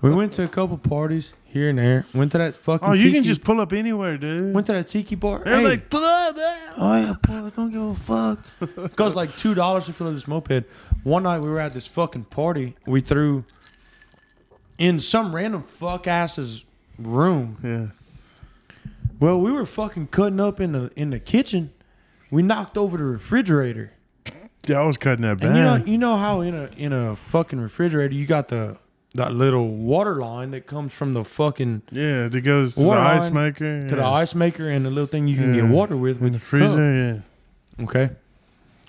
We went to a couple parties here and there. Went to that fucking. Oh, you can tiki- just pull up anywhere, dude. Went to that tiki bar. They're Hey. like, pull up, man. Oh yeah, boy, don't give a fuck. It costs like $2 to fill up this moped. One night we were at this fucking party. We threw in some random fuck ass's room. Yeah. Well, we were fucking cutting up in the kitchen. We knocked over the refrigerator. Yeah, I was cutting that back. And you know how in a fucking refrigerator you got that little water line that comes from the fucking Yeah, that goes to the water ice line maker. to the ice maker and the little thing you can Yeah. get water with In the your freezer, cup. yeah. Okay.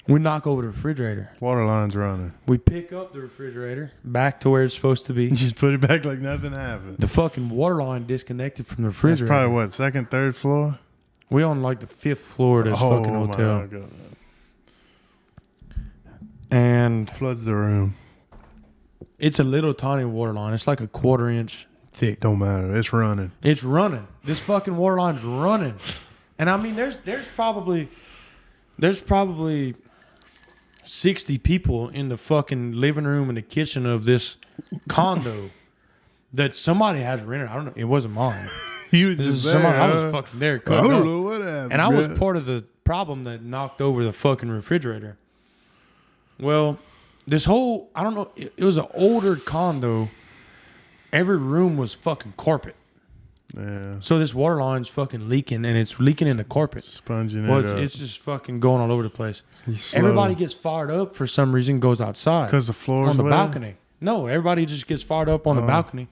We knock over the refrigerator. Water line's running. We pick up the refrigerator back to where it's supposed to be. Just put it back like nothing happened. The fucking water line disconnected from the That's refrigerator. probably what, second, third floor? We on like the 5th floor of this fucking hotel. My God. And Floods the room. it's a little tiny water line. It's like a 1/4 inch thick. Don't matter. It's running. It's running. This fucking water line's running. And I mean there's probably 60 people in the fucking living room and the kitchen of this condo that somebody has rented. I don't know. It wasn't mine. You was This is just somebody there, I huh? was fucking there. I cutting don't up. know what happened. And I was bro. part of the problem that knocked over the fucking refrigerator. Well, this whole, I don't know, it was an older condo. Every room was fucking carpet. Yeah. So this water line's fucking leaking, and it's leaking in the carpet. Sponging Well, it up. it's just fucking going all over the place. Slow. Everybody gets fired up for some reason, goes outside. Because the floor's on the wet? balcony. No, everybody just gets fired up on the balcony.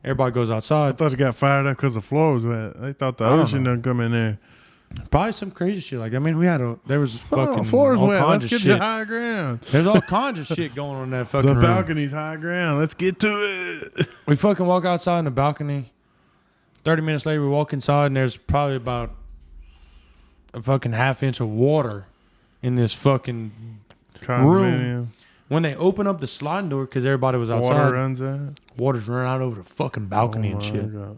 Everybody goes I outside. thought it got fired up because the floor was wet. They thought the I don't ocean know. done come in there. Probably some crazy shit. Like, I mean, there was fucking Oh, floor's all wet. kinds Let's of get to shit. high ground. There's all kinds of shit going on in that fucking The room. balcony's high ground. Let's get to it. We fucking walk outside in the balcony. 30 minutes later, we walk inside, and there's probably about a fucking 1/2 inch of water in this fucking Condominium. When they open up the sliding door, because everybody was outside, Water runs out. water's running out over the fucking balcony Oh and shit. my God.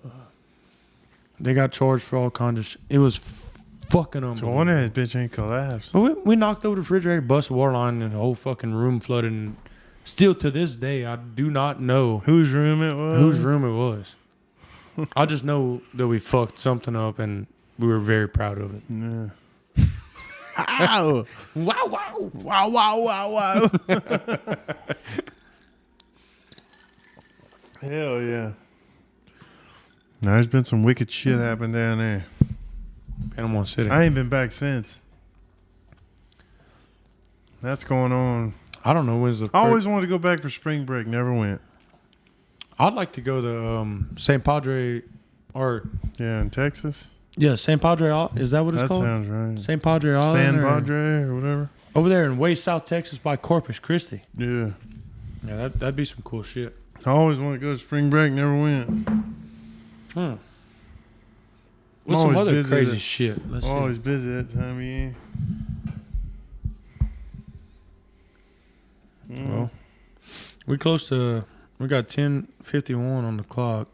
They got charged for all kinds of shit. It was fucking So I unbelievable. wonder if this bitch ain't collapsed. But we knocked over the refrigerator, busted the water line, and the whole fucking room flooded. And still to this day, I do not know Whose room it was? whose room it was. I just know that we fucked something up, and we were very proud of it. Yeah. Ow. Wow, wow. Wow, wow, wow, wow. Hell yeah. Now, there's been some wicked shit happen down there. Panama City. I ain't been back since. That's going on. I don't know when's the I always wanted to go back for spring break. Never went. I'd like to go to St. Padre, or Yeah, in Texas. yeah, St. Padre. Is that what it's That called? sounds right. St. Padre Island. San or- Padre or whatever. Over there in way South Texas by Corpus Christi. Yeah. Yeah, that'd be some cool shit. I always wanted to go to spring break. Never went. What's I'm some always other busy crazy that- shit? Let's see. Always busy that time of year. Well, we got 10:51 on the clock.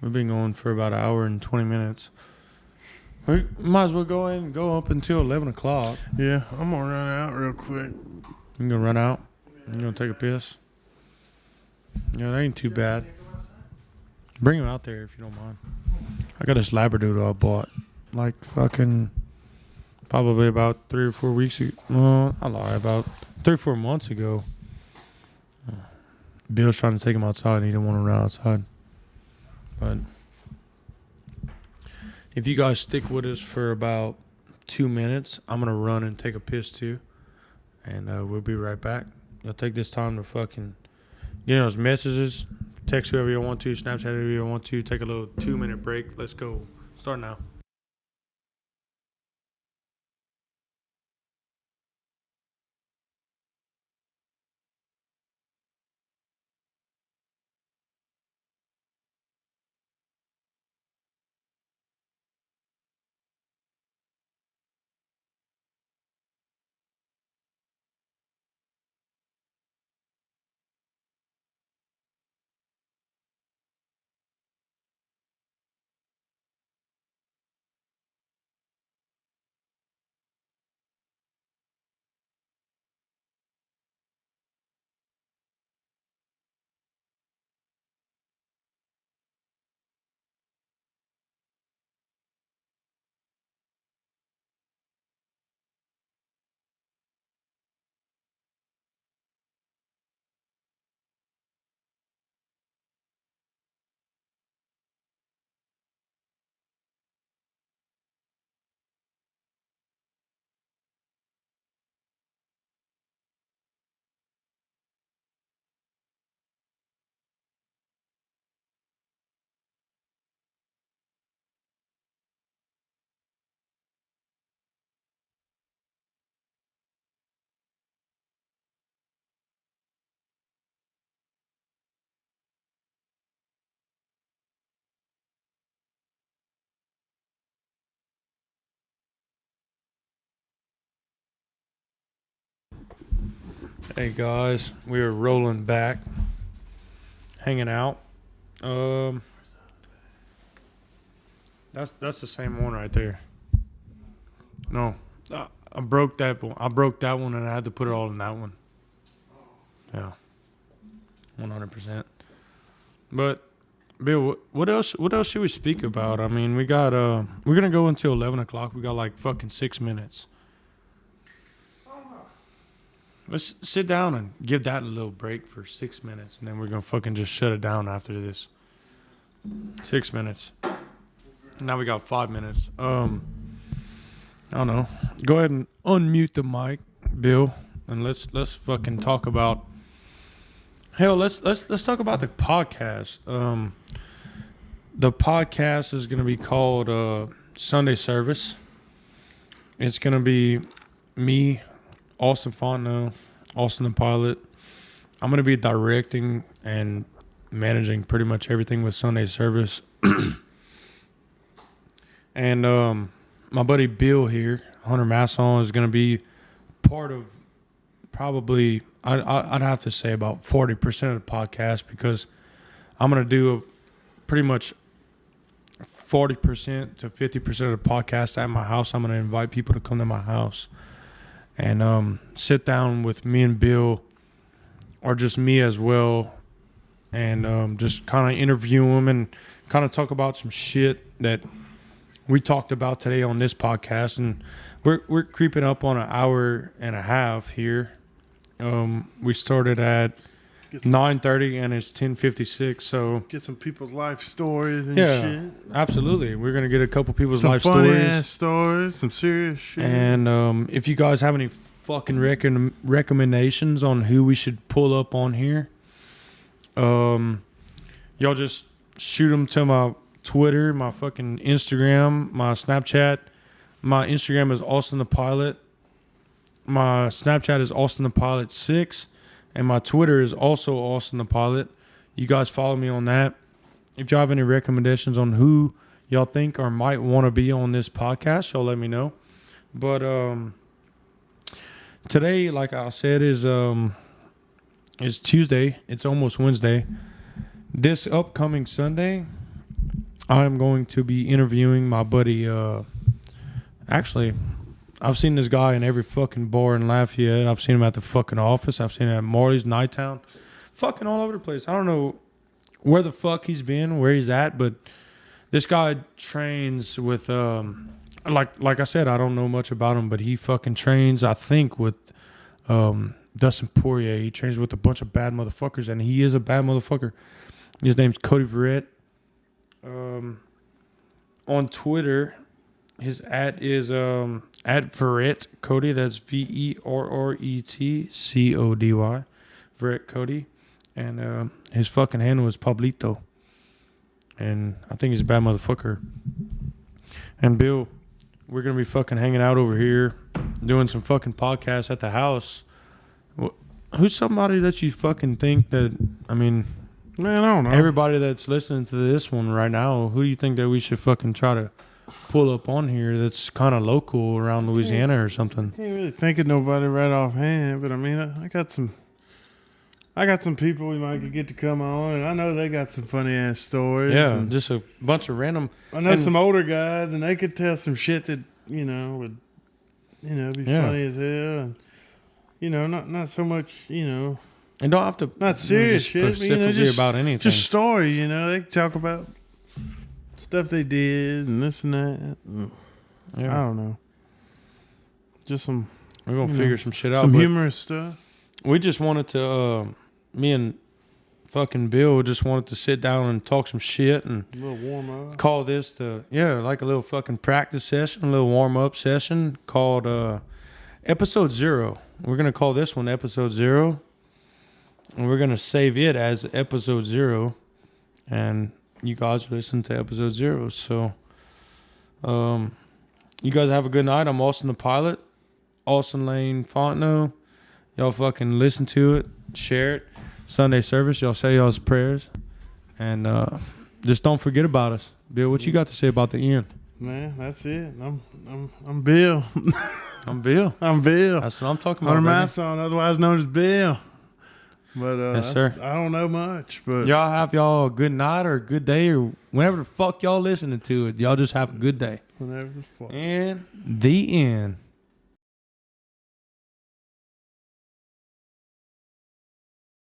We've been going for about an hour and 20 minutes. We might as well go in and go up until 11 o'clock. Yeah, I'm gonna run out real quick. You gonna run out? You gonna take a piss? Yeah, that ain't too bad. Bring him out there if you don't mind. I got this Labradoodle I bought like fucking probably about 3 or 4 weeks ago. No, I lie, about 3 or 4 months ago. Bill's trying to take him outside and he didn't want to run outside. But if you guys stick with us for about 2 minutes, I'm going to run and take a piss too. And we'll be right back. You'll take this time to fucking get those messages. Text whoever you want to. Snapchat whoever you want to. Take a little 2-minute break. Let's go. Start now. Hey guys, we are rolling back, hanging out. That's the same one right there. No, I broke that one. I broke that one, and I had to put it all in that one. Yeah, 100%. But Bill, what else? What else should we speak about? I mean, we're gonna go until 11 o'clock. We got like fucking 6 minutes. Let's sit down and give that a little break for 6 minutes, and then we're gonna fucking just shut it down after this. 6 minutes. Now we got 5 minutes. I don't know. Go ahead and unmute the mic, Bill, and let's fucking talk about. Hell, let's talk about the podcast. The podcast is gonna be called Sunday Service. It's gonna be me, Austin Fontenot, Austin the Pilot. I'm going to be directing and managing pretty much everything with Sunday Service. And my buddy Bill here, Hunter Masson, is going to be part of probably, I'd have to say about 40% of the podcast, because I'm going to do pretty much 40% to 50% of the podcast at my house. I'm going to invite people to come to my house and sit down with me and Bill, or just me as well, and just kind of interview them and kind of talk about some shit that we talked about today on this podcast. And we're creeping up on an hour and a half here. We started at 9:30 and it's 10:56. So get some people's life stories and shit. Absolutely. We're gonna get a couple people's some life funny stories, ass stories, some serious shit. And if you guys have any fucking recommendations on who we should pull up on here, y'all just shoot them to my Twitter, my fucking Instagram, my Snapchat. My Instagram is Austin the Pilot. My Snapchat is Austin the Pilot 6. And my Twitter is also Austin the Pilot. You guys follow me on that. If y'all have any recommendations on who y'all think or might want to be on this podcast, y'all let me know. But today, like I said, is Tuesday. It's almost Wednesday. This upcoming Sunday, I'm going to be interviewing my buddy. Actually, I've seen this guy in every fucking bar in Lafayette. I've seen him at the fucking office. I've seen him at Marley's, Nighttown. Fucking all over the place. I don't know where the fuck he's been, where he's at, but this guy trains with, like I said, I don't know much about him, but he fucking trains, I think, with Dustin Poirier. He trains with a bunch of bad motherfuckers, and he is a bad motherfucker. His name's Cody Verrett. on Twitter, his @ is at Verret Cody. That's VERRETCODY. Verret Cody. And his fucking handle was Pablito. And I think he's a bad motherfucker. And Bill, we're going to be fucking hanging out over here, doing some fucking podcasts at the house. Who's somebody that you fucking think that, I mean, man, I don't know. Everybody that's listening to this one right now, who do you think that we should fucking try to pull up on here that's kind of local around Louisiana or something? Can't really think of nobody right offhand, but I mean, I got some people we might get to come on, and I know they got some funny ass stories. Yeah, just a bunch of random. I know some older guys, and they could tell some shit that would, be funny as hell, and not so much, and don't have to not serious shit, specifically just about anything. Just stories, they talk about stuff they did and this and that. Yeah. I don't know. Just some. We're gonna figure some shit out. Some humorous stuff. We just wanted to. Me and fucking Bill just wanted to sit down and talk some shit and a little warm up. Call this like a little fucking practice session, a little warm up session called episode 0. We're gonna call this one episode 0, and we're gonna save it as episode 0, and you guys listen to episode 0. So, you guys have a good night. I'm Austin the Pilot, Austin Lane Fontenot. Y'all fucking listen to it, share it. Sunday service, y'all say y'all's prayers, and just don't forget about us. Bill, what you got to say about the end? Man, that's it. I'm Bill. I'm Bill. I'm Bill. That's what I'm talking about. Hunter Masson, otherwise known as Bill. But yes, sir. I don't know much, but y'all have y'all a good night or a good day or whenever the fuck y'all listening to it. Y'all just have a good day. Whenever the fuck. And the end.